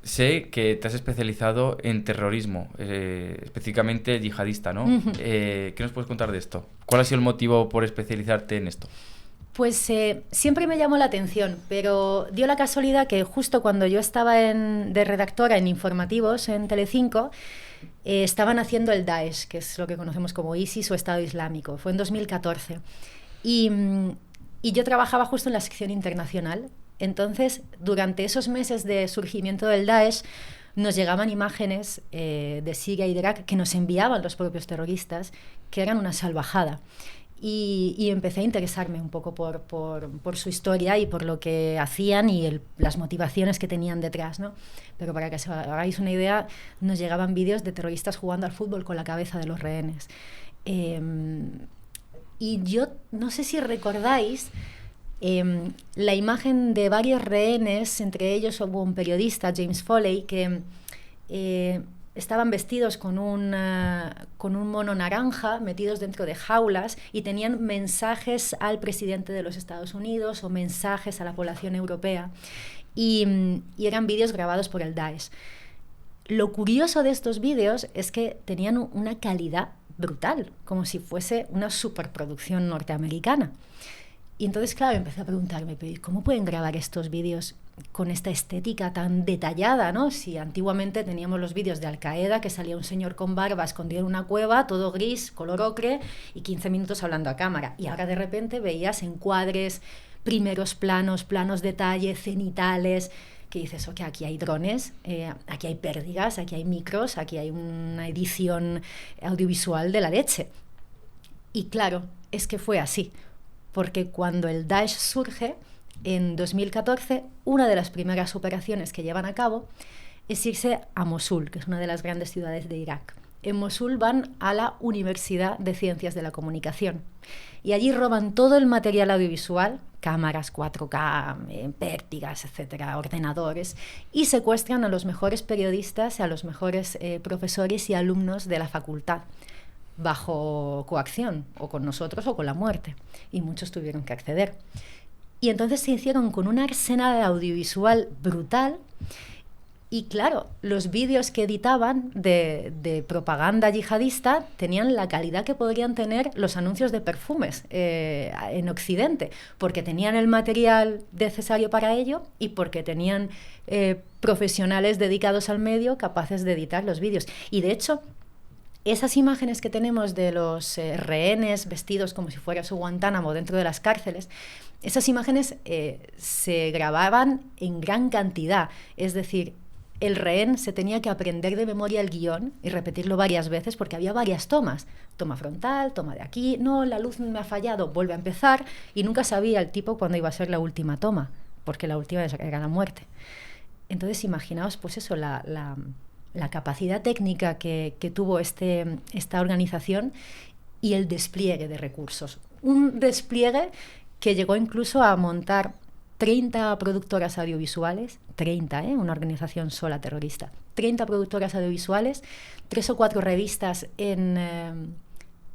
sé que te has especializado en terrorismo, específicamente yihadista, ¿no? Uh-huh. ¿Qué nos puedes contar de esto? ¿Cuál ha sido el motivo por especializarte en esto? Pues siempre me llamó la atención, pero dio la casualidad que justo cuando yo estaba de redactora en informativos en Telecinco, estaban haciendo el Daesh, que es lo que conocemos como ISIS o Estado Islámico. Fue en 2014. Y yo trabajaba justo en la sección internacional. Entonces, durante esos meses de surgimiento del Daesh, nos llegaban imágenes de Siria y de Irak que nos enviaban los propios terroristas, que eran una salvajada. Y empecé a interesarme un poco por su historia y por lo que hacían y las motivaciones que tenían detrás, ¿no? Pero para que os hagáis una idea, nos llegaban vídeos de terroristas jugando al fútbol con la cabeza de los rehenes. Y yo no sé si recordáis la imagen de varios rehenes, entre ellos hubo un periodista, James Foley, que estaban vestidos con un mono naranja, metidos dentro de jaulas, y tenían mensajes al presidente de los Estados Unidos o mensajes a la población europea, y eran vídeos grabados por el Daesh. Lo curioso de estos vídeos es que tenían una calidad brutal, como si fuese una superproducción norteamericana. Y entonces, claro, empecé a preguntarme, ¿cómo pueden grabar estos vídeos con esta estética tan detallada, ¿no? Si antiguamente teníamos los vídeos de Al Qaeda, que salía un señor con barba escondido en una cueva, todo gris, color ocre, y 15 minutos hablando a cámara. Y ahora de repente veías encuadres, primeros planos, planos detalle, cenitales, que dices, ok, aquí hay drones, aquí hay pérdidas, aquí hay micros, aquí hay una edición audiovisual de la leche. Y claro, es que fue así. Porque cuando el Daesh surge, en 2014, una de las primeras operaciones que llevan a cabo es irse a Mosul, que es una de las grandes ciudades de Irak. En Mosul van a la Universidad de Ciencias de la Comunicación y allí roban todo el material audiovisual, cámaras 4K, pértigas, etcétera, ordenadores, y secuestran a los mejores periodistas, a los mejores profesores y alumnos de la facultad, bajo coacción, o con nosotros o con la muerte, y muchos tuvieron que acceder. Y entonces se hicieron con un arsenal audiovisual brutal, y claro, los vídeos que editaban de propaganda yihadista tenían la calidad que podrían tener los anuncios de perfumes en Occidente, porque tenían el material necesario para ello y porque tenían profesionales dedicados al medio capaces de editar los vídeos. Y de hecho, esas imágenes que tenemos de los rehenes vestidos como si fuera su Guantánamo dentro de las cárceles, esas imágenes se grababan en gran cantidad. Es decir, el rehén se tenía que aprender de memoria el guión y repetirlo varias veces porque había varias tomas. Toma frontal, toma de aquí, no, la luz me ha fallado, vuelve a empezar, y nunca sabía el tipo cuándo iba a ser la última toma, porque la última era la muerte. Entonces, imaginaos, pues eso, la capacidad técnica que tuvo esta organización y el despliegue de recursos. Un despliegue que llegó incluso a montar 30 productoras audiovisuales, 30, una organización sola terrorista, 30 productoras audiovisuales, 3 o 4 revistas en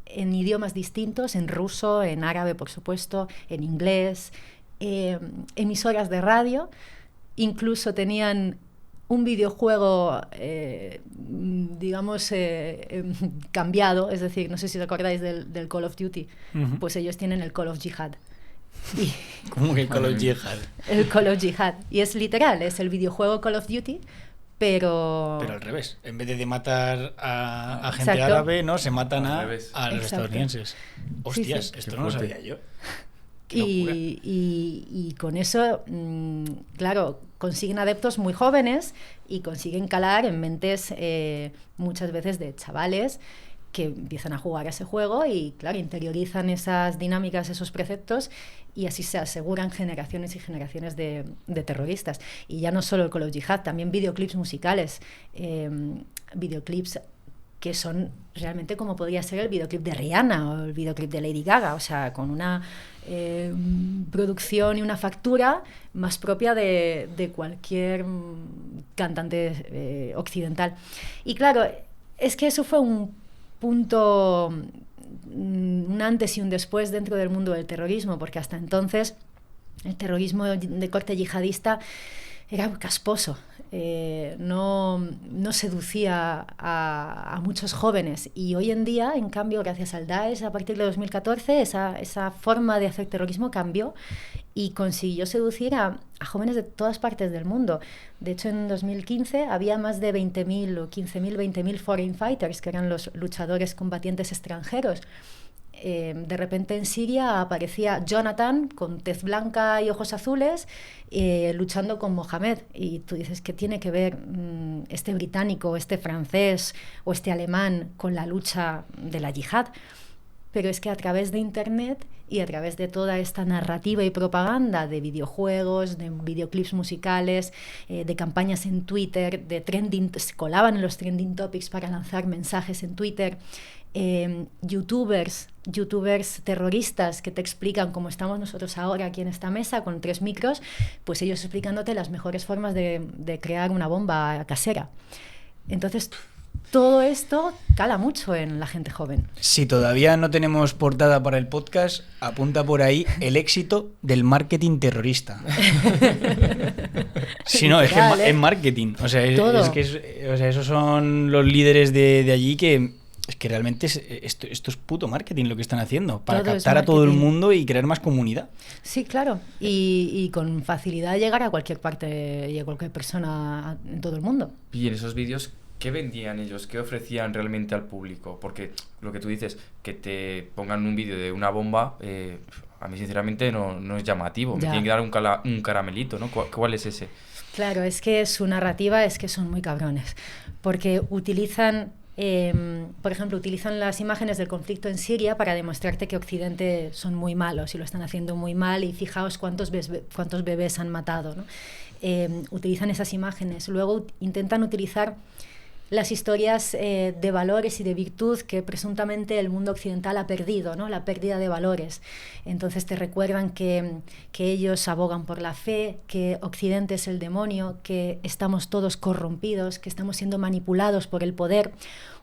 idiomas distintos, en ruso, en árabe, por supuesto, en inglés, emisoras de radio, incluso tenían un videojuego, digamos, cambiado, es decir, no sé si os acordáis del Call of Duty, pues ellos tienen el Call of Jihad. ¿Cómo que el Call of Jihad? El Call of Jihad, y es literal, es el videojuego Call of Duty, pero al revés, en vez de matar a gente Exacto. árabe, ¿no? Se matan a los Exacto. estadounidenses. Hostias, Sí, sí. Esto no lo sabía yo. Qué locura. Y con eso, claro, consiguen adeptos muy jóvenes y consiguen calar en mentes muchas veces de chavales que empiezan a jugar a ese juego y, claro, interiorizan esas dinámicas, esos preceptos, y así se aseguran generaciones y generaciones de terroristas. Y ya no solo el Call of Jihad, también videoclips musicales, videoclips que son realmente como podría ser el videoclip de Rihanna o el videoclip de Lady Gaga, o sea, con una producción y una factura más propia de cualquier cantante occidental. Y claro, es que eso fue un punto, un antes y un después dentro del mundo del terrorismo, porque hasta entonces el terrorismo de corte yihadista era casposo, no seducía a muchos jóvenes, y hoy en día, en cambio, gracias al Daesh, a partir de 2014, esa forma de hacer terrorismo cambió y consiguió seducir a jóvenes de todas partes del mundo. De hecho, en 2015 había más de 20.000 o 15.000, 20.000 foreign fighters, que eran los luchadores combatientes extranjeros, de repente en Siria aparecía Jonathan con tez blanca y ojos azules luchando con Mohamed. Y tú dices, ¿qué tiene que ver este británico, este francés o este alemán con la lucha de la yihad? Pero es que a través de Internet y a través de toda esta narrativa y propaganda de videojuegos, de videoclips musicales, de campañas en Twitter, de trending, se colaban en los trending topics para lanzar mensajes en Twitter, youtubers terroristas que te explican, como estamos nosotros ahora aquí en esta mesa con 3 micros, pues ellos explicándote las mejores formas de crear una bomba casera. Entonces, todo esto cala mucho en la gente joven. Si todavía no tenemos portada para el podcast, apunta por ahí el éxito del marketing terrorista. Si no, es que es marketing. O sea, esos son los líderes de allí que... Es que realmente esto es puto marketing lo que están haciendo para captar a todo el mundo y crear más comunidad. Sí, claro. Y con facilidad llegar a cualquier parte y a cualquier persona en todo el mundo. Y en esos vídeos, ¿qué vendían ellos? ¿Qué ofrecían realmente al público? Porque lo que tú dices, que te pongan un vídeo de una bomba, a mí sinceramente no es llamativo. Me tienen que dar un caramelito, ¿no? ¿Cuál es ese? Claro, es que su narrativa es que son muy cabrones. Porque utilizan... por ejemplo, utilizan las imágenes del conflicto en Siria para demostrarte que Occidente son muy malos y lo están haciendo muy mal, y fijaos cuántos bebés han matado, ¿no? Utilizan esas imágenes. Luego intentan utilizar las historias de valores y de virtud que presuntamente el mundo occidental ha perdido, ¿no? La pérdida de valores. Entonces te recuerdan que ellos abogan por la fe, que Occidente es el demonio, que estamos todos corrompidos, que estamos siendo manipulados por el poder.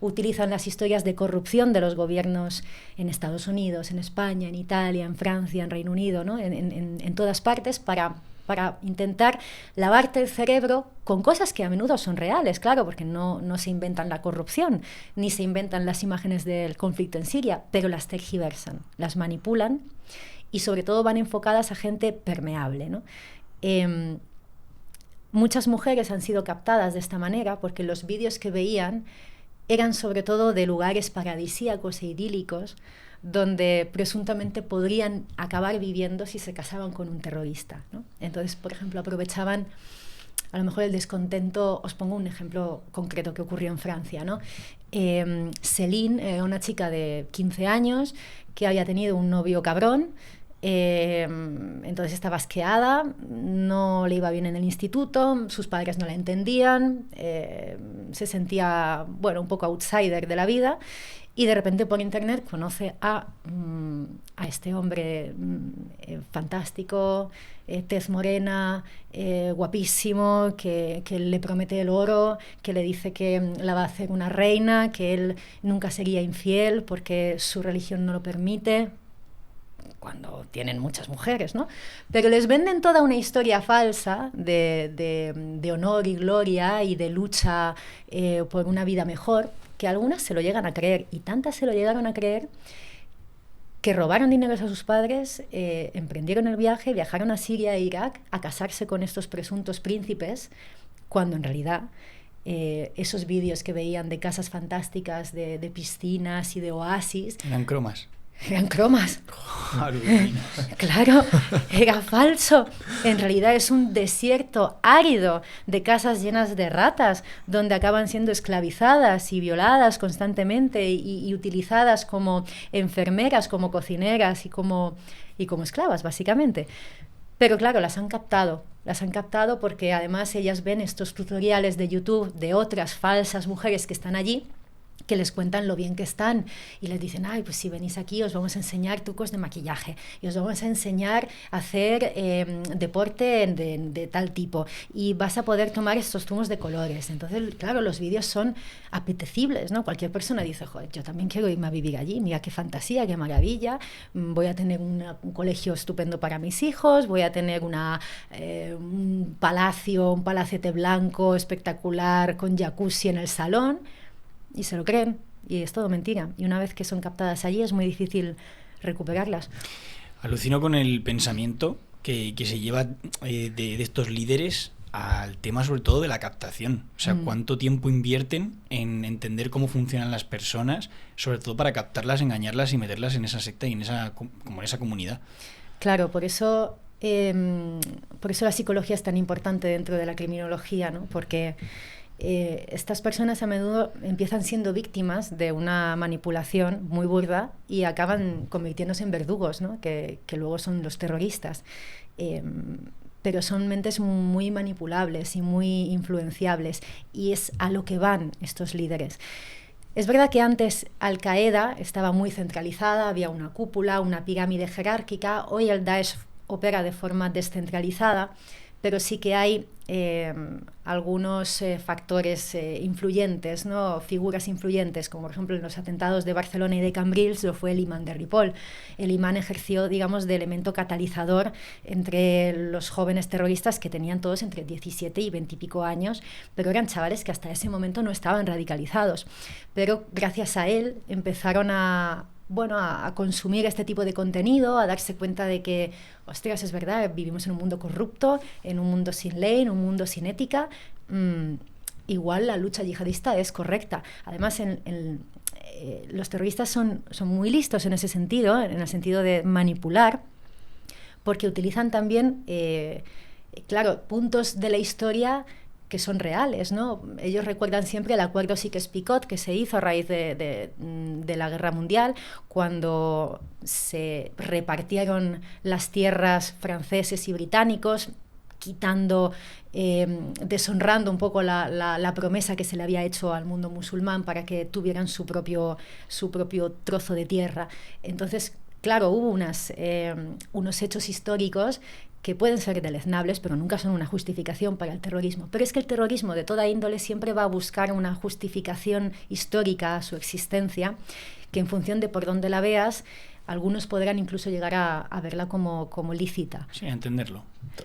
Utilizan las historias de corrupción de los gobiernos en Estados Unidos, en España, en Italia, en Francia, en Reino Unido, ¿no? En todas partes para intentar lavarte el cerebro con cosas que a menudo son reales, claro, porque no se inventan la corrupción, ni se inventan las imágenes del conflicto en Siria, pero las tergiversan, las manipulan y sobre todo van enfocadas a gente permeable, ¿no? Muchas mujeres han sido captadas de esta manera porque los vídeos que veían eran sobre todo de lugares paradisíacos e idílicos donde presuntamente podrían acabar viviendo si se casaban con un terrorista, ¿no? Entonces, por ejemplo, aprovechaban a lo mejor el descontento. Os pongo un ejemplo concreto que ocurrió en Francia, ¿no? Céline, una chica de 15 años que había tenido un novio cabrón, entonces estaba asqueada, no le iba bien en el instituto, sus padres no la entendían, se sentía, bueno, un poco outsider de la vida. Y de repente por internet conoce a este hombre fantástico, tez morena, guapísimo, que le promete el oro, que le dice que la va a hacer una reina, que él nunca sería infiel porque su religión no lo permite, cuando tienen muchas mujeres, ¿no? Pero les venden toda una historia falsa de honor y gloria y de lucha por una vida mejor, que algunas se lo llegan a creer, y tantas se lo llegaron a creer que robaron dineros a sus padres, emprendieron el viaje, viajaron a Siria e Irak a casarse con estos presuntos príncipes, cuando en realidad esos vídeos que veían de casas fantásticas, de piscinas y de oasis... Eran cromas. Eran cromas. Claro, era falso. En realidad es un desierto árido de casas llenas de ratas, donde acaban siendo esclavizadas y violadas constantemente y utilizadas como enfermeras, como cocineras y como esclavas, básicamente. Pero claro, las han captado porque además ellas ven estos tutoriales de YouTube de otras falsas mujeres que están allí, que les cuentan lo bien que están y les dicen, ay, pues si venís aquí os vamos a enseñar trucos de maquillaje y os vamos a enseñar a hacer deporte de tal tipo y vas a poder tomar estos zumos de colores. Entonces, claro, los vídeos son apetecibles, ¿no? Cualquier persona dice, joder, yo también quiero irme a vivir allí, mira qué fantasía, qué maravilla, voy a tener un colegio estupendo para mis hijos, voy a tener un palacete blanco espectacular con jacuzzi en el salón. Y se lo creen, y es todo mentira. Y una vez que son captadas allí es muy difícil recuperarlas. Alucino con el pensamiento que se lleva de estos líderes al tema sobre todo de la captación. O sea, cuánto tiempo invierten en entender cómo funcionan las personas, sobre todo para captarlas, engañarlas y meterlas en esa secta y en esa comunidad. Claro, por eso la psicología es tan importante dentro de la criminología, ¿no? Porque estas personas a menudo empiezan siendo víctimas de una manipulación muy burda y acaban convirtiéndose en verdugos, ¿no? que luego son los terroristas. Pero son mentes muy manipulables y muy influenciables, y es a lo que van estos líderes. Es verdad que antes Al-Qaeda estaba muy centralizada, había una cúpula, una pirámide jerárquica. Hoy el Daesh opera de forma descentralizada, pero sí que hay algunos factores influyentes, ¿no? Figuras influyentes, como por ejemplo en los atentados de Barcelona y de Cambrils lo fue el imán de Ripoll. El imán ejerció, digamos, de elemento catalizador entre los jóvenes terroristas, que tenían todos entre 17 y 20 y pico años, pero eran chavales que hasta ese momento no estaban radicalizados. Pero gracias a él empezaron a consumir este tipo de contenido, a darse cuenta de que, ostras, es verdad, vivimos en un mundo corrupto, en un mundo sin ley, en un mundo sin ética. Igual la lucha yihadista es correcta. Además, los terroristas son muy listos en ese sentido, en el sentido de manipular, porque utilizan también, puntos de la historia que son reales, ¿no? Ellos recuerdan siempre el acuerdo Sykes-Picot que se hizo a raíz de la Guerra Mundial, cuando se repartieron las tierras franceses y británicos, quitando, deshonrando un poco la promesa que se le había hecho al mundo musulmán para que tuvieran su propio trozo de tierra. Entonces, claro, hubo unos hechos históricos que pueden ser deleznables, pero nunca son una justificación para el terrorismo. Pero es que el terrorismo de toda índole siempre va a buscar una justificación histórica a su existencia, que en función de por dónde la veas, algunos podrán incluso llegar a verla como lícita. Sí, a entenderlo.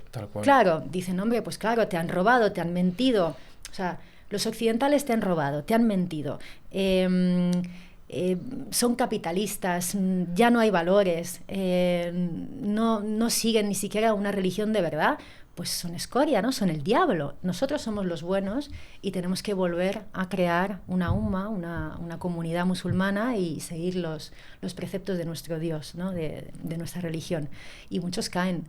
Tal cual. Claro, dicen, hombre, pues claro, te han robado, te han mentido. O sea, los occidentales te han robado, te han mentido. Son capitalistas, ya no hay valores, no siguen ni siquiera una religión de verdad, pues son escoria, ¿no? Son el diablo. Nosotros somos los buenos y tenemos que volver a crear una umma, una comunidad musulmana, y seguir los preceptos de nuestro Dios, ¿no? de nuestra religión. Y muchos caen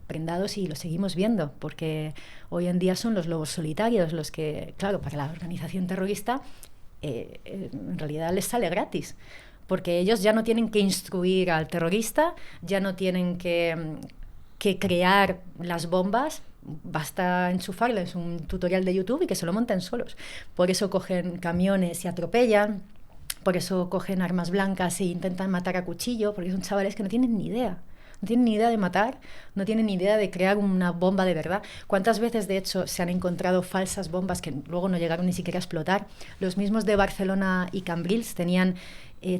prendados y lo seguimos viendo, porque hoy en día son los lobos solitarios los que, claro, para la organización terrorista, en realidad les sale gratis, porque ellos ya no tienen que instruir al terrorista, ya no tienen que crear las bombas, basta enchufarles un tutorial de YouTube y que se lo monten solos. Por eso cogen camiones y atropellan, por eso cogen armas blancas e intentan matar a cuchillo, porque son chavales que no tienen ni idea. No tienen ni idea de matar, no tienen ni idea de crear una bomba de verdad. ¿Cuántas veces, de hecho, se han encontrado falsas bombas que luego no llegaron ni siquiera a explotar? Los mismos de Barcelona y Cambrils tenían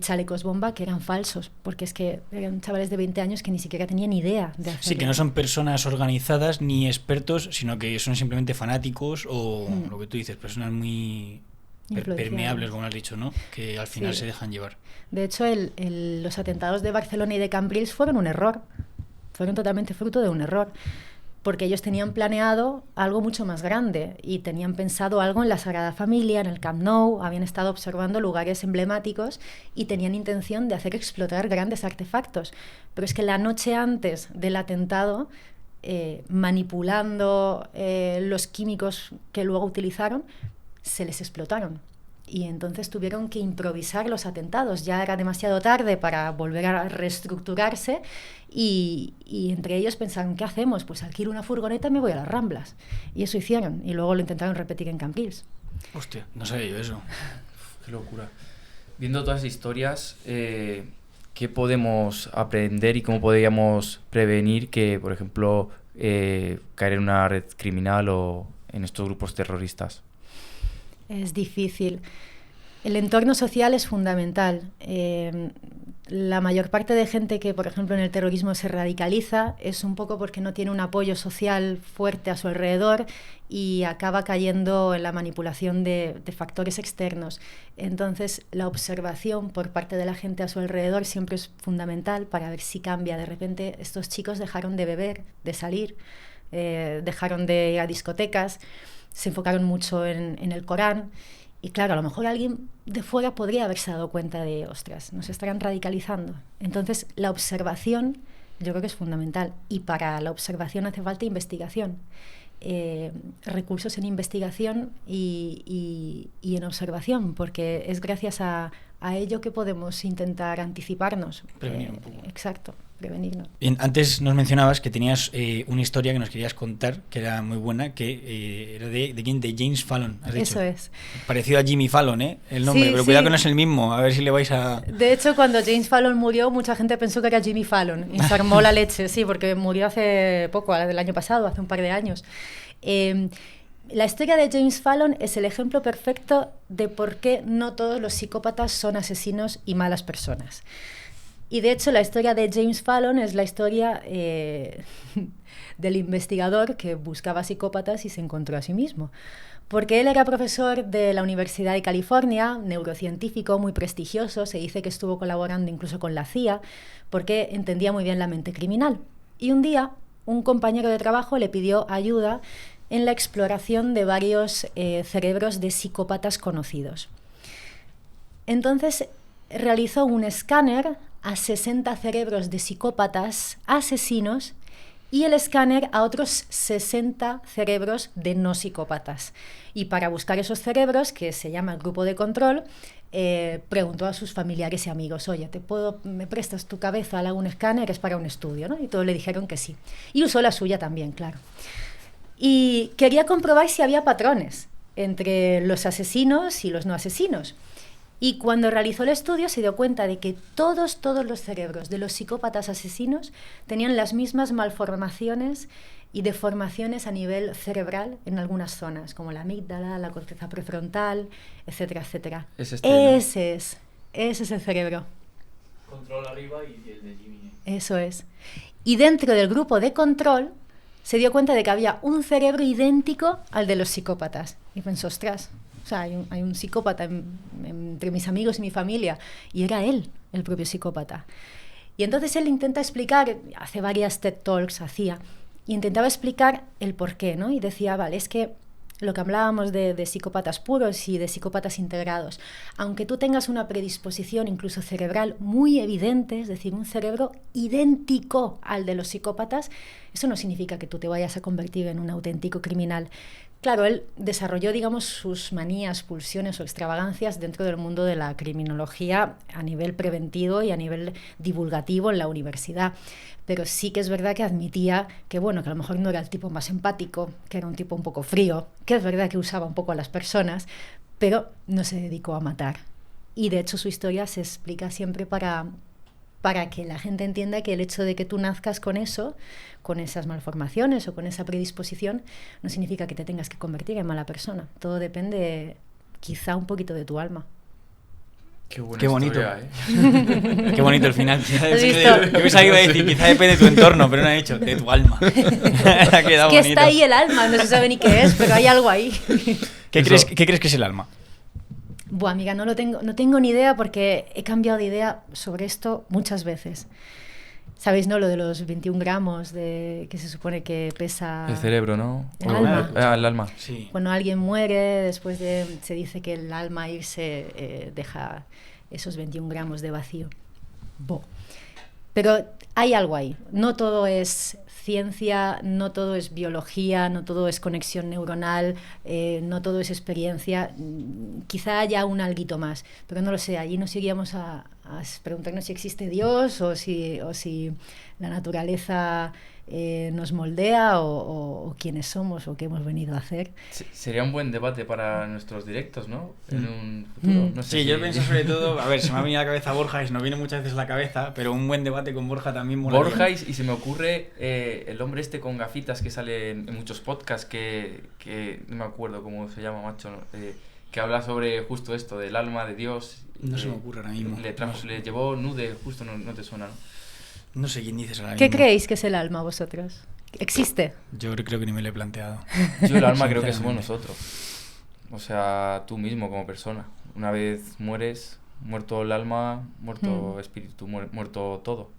chalecos bomba que eran falsos, porque es que eran chavales de 20 años que ni siquiera tenían idea de hacerlo. Sí, que no son personas organizadas ni expertos, sino que son simplemente fanáticos o, lo que tú dices, personas muy permeables, como has dicho, ¿no? Que al final se dejan llevar. De hecho, los atentados de Barcelona y de Cambrils fueron un error. Fueron totalmente fruto de un error. Porque ellos tenían planeado algo mucho más grande y tenían pensado algo en la Sagrada Familia, en el Camp Nou, habían estado observando lugares emblemáticos y tenían intención de hacer explotar grandes artefactos. Pero es que la noche antes del atentado, manipulando los químicos que luego utilizaron, se les explotaron. Y entonces tuvieron que improvisar los atentados. Ya era demasiado tarde para volver a reestructurarse y entre ellos pensaron, ¿qué hacemos? Pues alquilo una furgoneta y me voy a las Ramblas. Y eso hicieron. Y luego lo intentaron repetir en Cambrils. Hostia, no sabía yo eso. Qué locura. Viendo todas las historias, ¿qué podemos aprender y cómo podríamos prevenir que, por ejemplo, caer en una red criminal o en estos grupos terroristas? Es difícil. El entorno social es fundamental. La mayor parte de gente que, por ejemplo, en el terrorismo se radicaliza es un poco porque no tiene un apoyo social fuerte a su alrededor y acaba cayendo en la manipulación de factores externos. Entonces, la observación por parte de la gente a su alrededor siempre es fundamental para ver si cambia. De repente, estos chicos dejaron de beber, de salir, dejaron de ir a discotecas, se enfocaron mucho en el Corán. Y claro, a lo mejor alguien de fuera podría haberse dado cuenta de, ostras, nos estarán radicalizando. Entonces, la observación yo creo que es fundamental. Y para la observación hace falta investigación. Recursos en investigación y en observación, porque es gracias a ello que podemos intentar anticiparnos. Prevenir un poco. Exacto, prevenirnos. Bien, antes nos mencionabas que tenías una historia que nos querías contar, que era muy buena, que era de James Fallon, has dicho. Eso es. Parecido a Jimmy Fallon, el nombre, Sí, pero cuidado sí. que no es el mismo, a ver si le vais a... De hecho, cuando James Fallon murió, mucha gente pensó que era Jimmy Fallon y se armó la leche, sí, porque murió hace poco, el año pasado, hace un par de años. La historia de James Fallon es el ejemplo perfecto de por qué no todos los psicópatas son asesinos y malas personas. Y de hecho la historia de James Fallon es la historia del investigador que buscaba psicópatas y se encontró a sí mismo. Porque él era profesor de la Universidad de California, neurocientífico muy prestigioso, se dice que estuvo colaborando incluso con la CIA, porque entendía muy bien la mente criminal. Y un día un compañero de trabajo le pidió ayuda en la exploración de varios cerebros de psicópatas conocidos. Entonces realizó un escáner a 60 cerebros de psicópatas asesinos y el escáner a otros 60 cerebros de no psicópatas. Y para buscar esos cerebros, que se llama el grupo de control, preguntó a sus familiares y amigos, oye, ¿me prestas tu cabeza? Le hago un escáner, es para un estudio, ¿no? Y todos le dijeron que sí. Y usó la suya también, claro. Y quería comprobar si había patrones entre los asesinos y los no asesinos. Y cuando realizó el estudio se dio cuenta de que todos los cerebros de los psicópatas asesinos tenían las mismas malformaciones y deformaciones a nivel cerebral en algunas zonas, como la amígdala, la corteza prefrontal, etcétera, etcétera. Ese es el cerebro. Control arriba y el de Jimmy. Eso es. Y dentro del grupo de control se dio cuenta de que había un cerebro idéntico al de los psicópatas. Y pensó, ostras, o sea, hay un psicópata entre mis amigos y mi familia. Y era él, el propio psicópata. Y entonces él intenta explicar, hace varias TED Talks, y intentaba explicar el porqué, ¿no? Y decía, vale, es que lo que hablábamos de psicópatas puros y de psicópatas integrados, aunque tú tengas una predisposición incluso cerebral muy evidente, es decir, un cerebro idéntico al de los psicópatas, eso no significa que tú te vayas a convertir en un auténtico criminal. Claro, él desarrolló, digamos, sus manías, pulsiones o extravagancias dentro del mundo de la criminología a nivel preventivo y a nivel divulgativo en la universidad. Pero sí que es verdad que admitía que, bueno, que a lo mejor no era el tipo más empático, que era un tipo un poco frío, que es verdad que usaba un poco a las personas, pero no se dedicó a matar. Y de hecho su historia se explica siempre para que la gente entienda que el hecho de que tú nazcas con eso, con esas malformaciones o con esa predisposición, no significa que te tengas que convertir en mala persona. Todo depende quizá un poquito de tu alma. Qué buena Qué bonito. historia, ¿eh? Qué bonito el final. ¿Has visto? Yo pensaba que iba a decir, quizá depende de tu entorno, pero no ha dicho, de tu alma. Ha quedado Es que bonito. está ahí el alma, no se sabe ni qué es, pero hay algo ahí. ¿Qué crees que es el alma? Buah, amiga, no tengo ni idea porque he cambiado de idea sobre esto muchas veces. ¿Sabéis, no? Lo de los 21 gramos que se supone que pesa... El cerebro, ¿no? El alma. El alma. Sí. Cuando alguien muere, se dice que el alma irse deja esos 21 gramos de vacío. Pero hay algo ahí. No todo es ciencia, no todo es biología, no todo es conexión neuronal, no todo es experiencia. Quizá haya un alguito más, pero no lo sé. Allí nos iríamos a preguntarnos si existe Dios o si la naturaleza nos moldea o quiénes somos o qué hemos venido a hacer. Sería un buen debate para nuestros directos, ¿no? En un futuro. No sé Sí, si... yo pienso sobre todo, a ver, se me ha venido a la cabeza Borja, y nos viene muchas veces a la cabeza, pero un buen debate con Borja también molaría. Borja, y se me ocurre el hombre este con gafitas que sale en muchos podcasts que no me acuerdo cómo se llama, macho, ¿no? Que habla sobre justo esto, del alma de Dios. No se me ocurre ahora mismo. Le llevó Nude, justo no te suena, ¿no? No sé quién dices ahora mismo. ¿Qué creéis que es el alma vosotros? ¿Existe? Yo creo que ni me lo he planteado. Yo el alma creo que somos nosotros. O sea, tú mismo como persona. Una vez mueres, muerto el alma, muerto espíritu, muerto todo.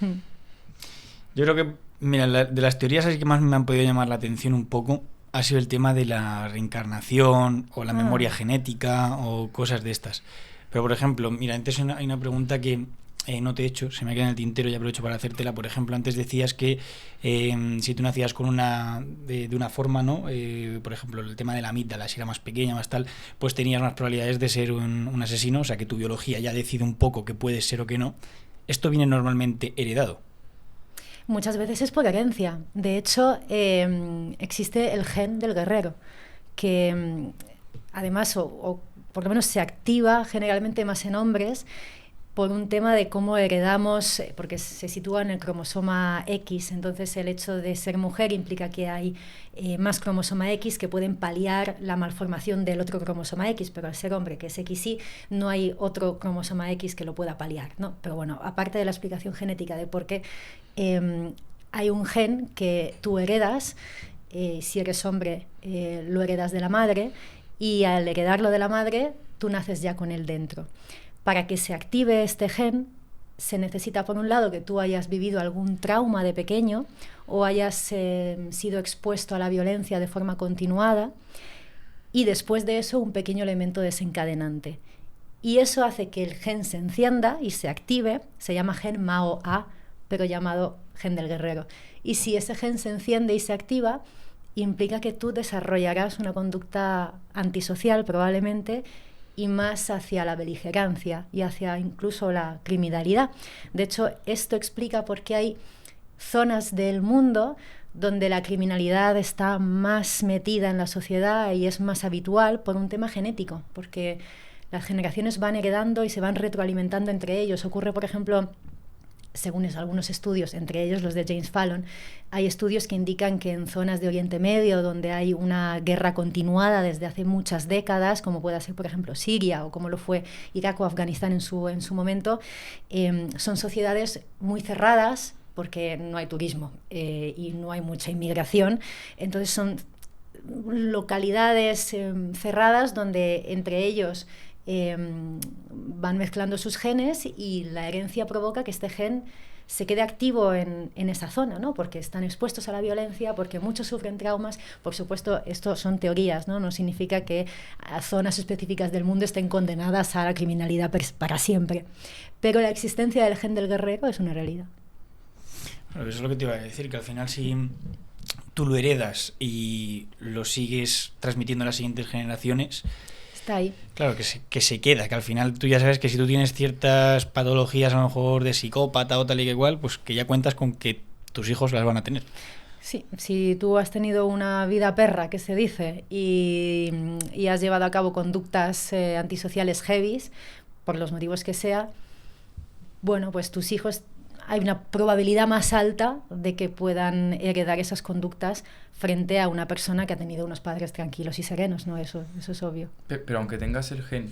Yo creo que Mira, de las teorías así que más me han podido llamar la atención un poco ha sido el tema de la reencarnación o la memoria genética o cosas de estas. Pero, por ejemplo, mira, antes hay una pregunta que no te he hecho, se me queda en el tintero y aprovecho para hacértela. Por ejemplo, antes decías que si tú nacías con de una forma, ¿no? Por ejemplo, el tema de la amígdala, si era más pequeña, más tal, pues tenías más probabilidades de ser un asesino, o sea que tu biología ya decide un poco que puedes ser o que no. ¿Esto viene normalmente heredado? Muchas veces es por herencia. De hecho, existe el gen del guerrero, que además, o por lo menos se activa generalmente más en hombres, por un tema de cómo heredamos, porque se sitúa en el cromosoma X, entonces el hecho de ser mujer implica que hay más cromosoma X que pueden paliar la malformación del otro cromosoma X, pero al ser hombre, que es XY, no hay otro cromosoma X que lo pueda paliar, ¿no? Pero bueno, aparte de la explicación genética de por qué hay un gen que tú heredas, si eres hombre lo heredas de la madre, y al heredarlo de la madre, tú naces ya con él dentro. Para que se active este gen, se necesita, por un lado, que tú hayas vivido algún trauma de pequeño o hayas sido expuesto a la violencia de forma continuada, y después de eso un pequeño elemento desencadenante. Y eso hace que el gen se encienda y se active, se llama gen MAO-A, pero llamado gen del guerrero. Y si ese gen se enciende y se activa, implica que tú desarrollarás una conducta antisocial probablemente, y más hacia la beligerancia y hacia incluso la criminalidad. De hecho, esto explica por qué hay zonas del mundo donde la criminalidad está más metida en la sociedad y es más habitual por un tema genético, porque las generaciones van heredando y se van retroalimentando entre ellos. Ocurre, por ejemplo, según algunos estudios, entre ellos los de James Fallon, hay estudios que indican que en zonas de Oriente Medio, donde hay una guerra continuada desde hace muchas décadas, como puede ser, por ejemplo, Siria o como lo fue Irak o Afganistán en su momento, son sociedades muy cerradas porque no hay turismo y no hay mucha inmigración. Entonces son localidades cerradas donde entre ellos van mezclando sus genes, y la herencia provoca que este gen se quede activo en esa zona, ¿no? Porque están expuestos a la violencia, porque muchos sufren traumas. Por supuesto, esto son teorías, ¿no? No significa que a zonas específicas del mundo estén condenadas a la criminalidad para siempre. Pero la existencia del gen del guerrero es una realidad. Bueno, eso es lo que te iba a decir, que al final si tú lo heredas y lo sigues transmitiendo a las siguientes generaciones, está ahí. Claro, que se queda, que al final tú ya sabes que si tú tienes ciertas patologías a lo mejor de psicópata o tal y que igual, pues que ya cuentas con que tus hijos las van a tener. Sí, si tú has tenido una vida perra, que se dice, y has llevado a cabo conductas antisociales heavies, por los motivos que sea, bueno, pues tus hijos, hay una probabilidad más alta de que puedan heredar esas conductas frente a una persona que ha tenido unos padres tranquilos y serenos, ¿no? Eso es obvio. Pero aunque tengas el gen,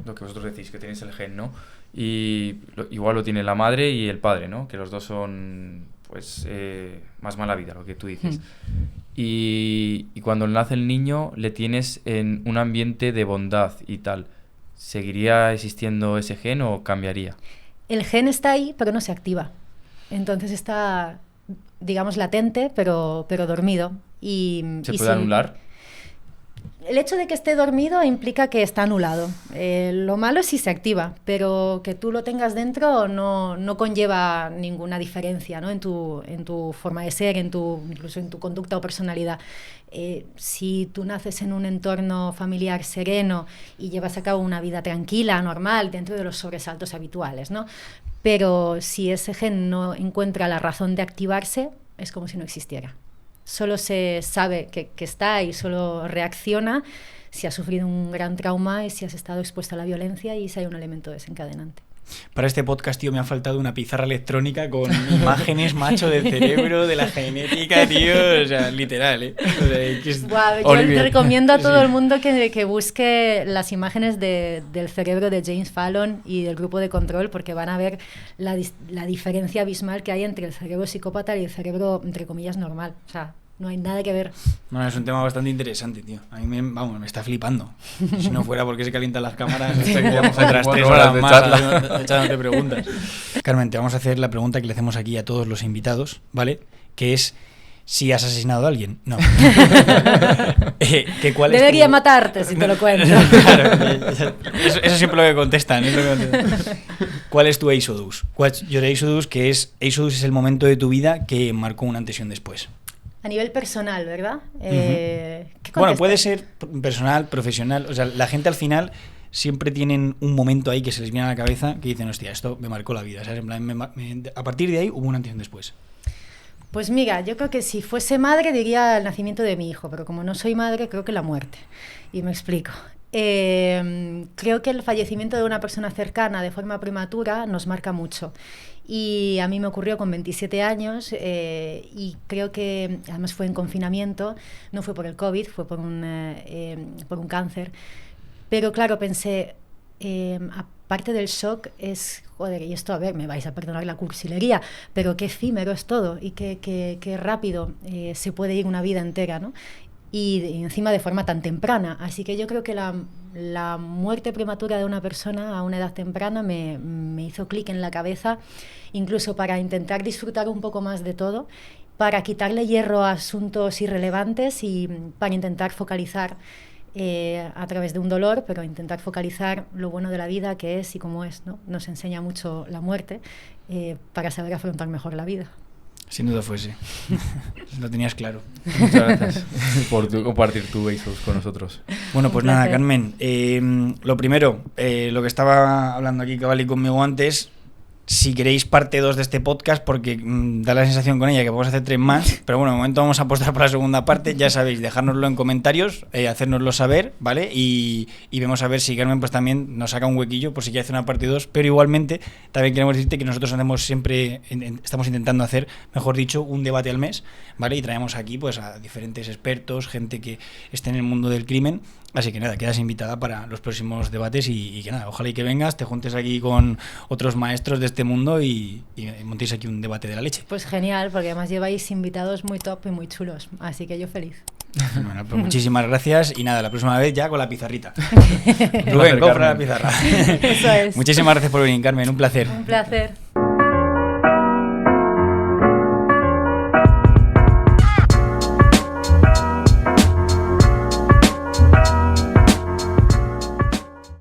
lo que vosotros decís, que tenéis el gen, ¿no? Y igual lo tiene la madre y el padre, ¿no? Que los dos son, pues, más mala vida, lo que tú dices. Y cuando nace el niño, le tienes en un ambiente de bondad y tal. ¿Seguiría existiendo ese gen o cambiaría? El gen está ahí, pero no se activa. Entonces está, digamos, latente, pero dormido. ¿Se puede anular? El hecho de que esté dormido implica que está anulado. Lo malo es si se activa, pero que tú lo tengas dentro no conlleva ninguna diferencia, ¿no? en tu forma de ser, incluso en tu conducta o personalidad. Si tú naces en un entorno familiar sereno y llevas a cabo una vida tranquila, normal, dentro de los sobresaltos habituales, ¿no? Pero si ese gen no encuentra la razón de activarse, es como si no existiera. Solo se sabe que está y solo reacciona si has sufrido un gran trauma y si has estado expuesto a la violencia y si hay un elemento desencadenante. Para este podcast, tío, me ha faltado una pizarra electrónica con imágenes, macho, del cerebro, de la genética, tío, o sea, literal, ¿eh? O sea, yo te recomiendo a todo el mundo que busque las imágenes del cerebro de James Fallon y del grupo de control, porque van a ver la diferencia abismal que hay entre el cerebro psicópata y el cerebro, entre comillas, normal. O sea, no hay nada que ver. Bueno, es un tema bastante interesante, tío. A mí me está flipando. Si no fuera porque se calientan las cámaras, estaríamos otras 3 horas más echándote preguntas. Carmen, te vamos a hacer la pregunta que le hacemos aquí a todos los invitados, ¿vale? Que es si has asesinado a alguien. No. Debería matarte si te lo cuento. Claro, eso siempre lo que contestan. ¿Cuál es tu Exodus? What's your Exodus? Que es Exodus es el momento de tu vida que marcó un antes y un después. A nivel personal, ¿verdad? Bueno, puede ser personal, profesional. O sea, la gente al final siempre tienen un momento ahí que se les viene a la cabeza que dicen, hostia, esto me marcó la vida. O sea, en plan, a partir de ahí hubo un antes y un después. Pues mira, yo creo que si fuese madre diría el nacimiento de mi hijo, pero como no soy madre, creo que la muerte. Y me explico. Creo que el fallecimiento de una persona cercana de forma prematura nos marca mucho. Y a mí me ocurrió con 27 años y creo que además fue en confinamiento, no fue por el COVID, fue por un cáncer. Pero claro, pensé, aparte del shock es, joder, y esto, a ver, me vais a perdonar la cursilería, pero qué efímero es todo y qué rápido se puede ir una vida entera, ¿no? Y encima de forma tan temprana. Así que yo creo que la muerte prematura de una persona a una edad temprana me hizo clic en la cabeza, incluso para intentar disfrutar un poco más de todo, para quitarle hierro a asuntos irrelevantes y para intentar focalizar a través de un dolor, pero intentar focalizar lo bueno de la vida, que es y cómo es, ¿no? Nos enseña mucho la muerte para saber afrontar mejor la vida. Sin duda fuese. Lo tenías claro. Muchas gracias por compartir tu Exodus con nosotros. Bueno, pues nada, Carmen. Lo primero, lo que estaba hablando aquí Cavalli conmigo antes, si queréis parte 2 de este podcast, porque da la sensación con ella que podemos hacer 3 más, pero bueno, de momento vamos a apostar por la segunda parte, ya sabéis, dejárnoslo en comentarios, hacérnoslo saber, ¿vale? Y vemos a ver si Carmen pues también nos saca un huequillo por si quiere hacer una parte 2, pero igualmente también queremos decirte que nosotros estamos intentando hacer, mejor dicho, un debate al mes, ¿vale? Y traemos aquí pues a diferentes expertos, gente que esté en el mundo del crimen. Así que nada, quedas invitada para los próximos debates y que nada, ojalá y que vengas, te juntes aquí con otros maestros de este mundo y montéis aquí un debate de la leche. Pues genial, porque además lleváis invitados muy top y muy chulos, así que yo feliz. Bueno, pues muchísimas gracias y nada, la próxima vez ya con la pizarrita. Rubén, compra la pizarra. Eso es. Muchísimas gracias por venir, Carmen, un placer. Un placer.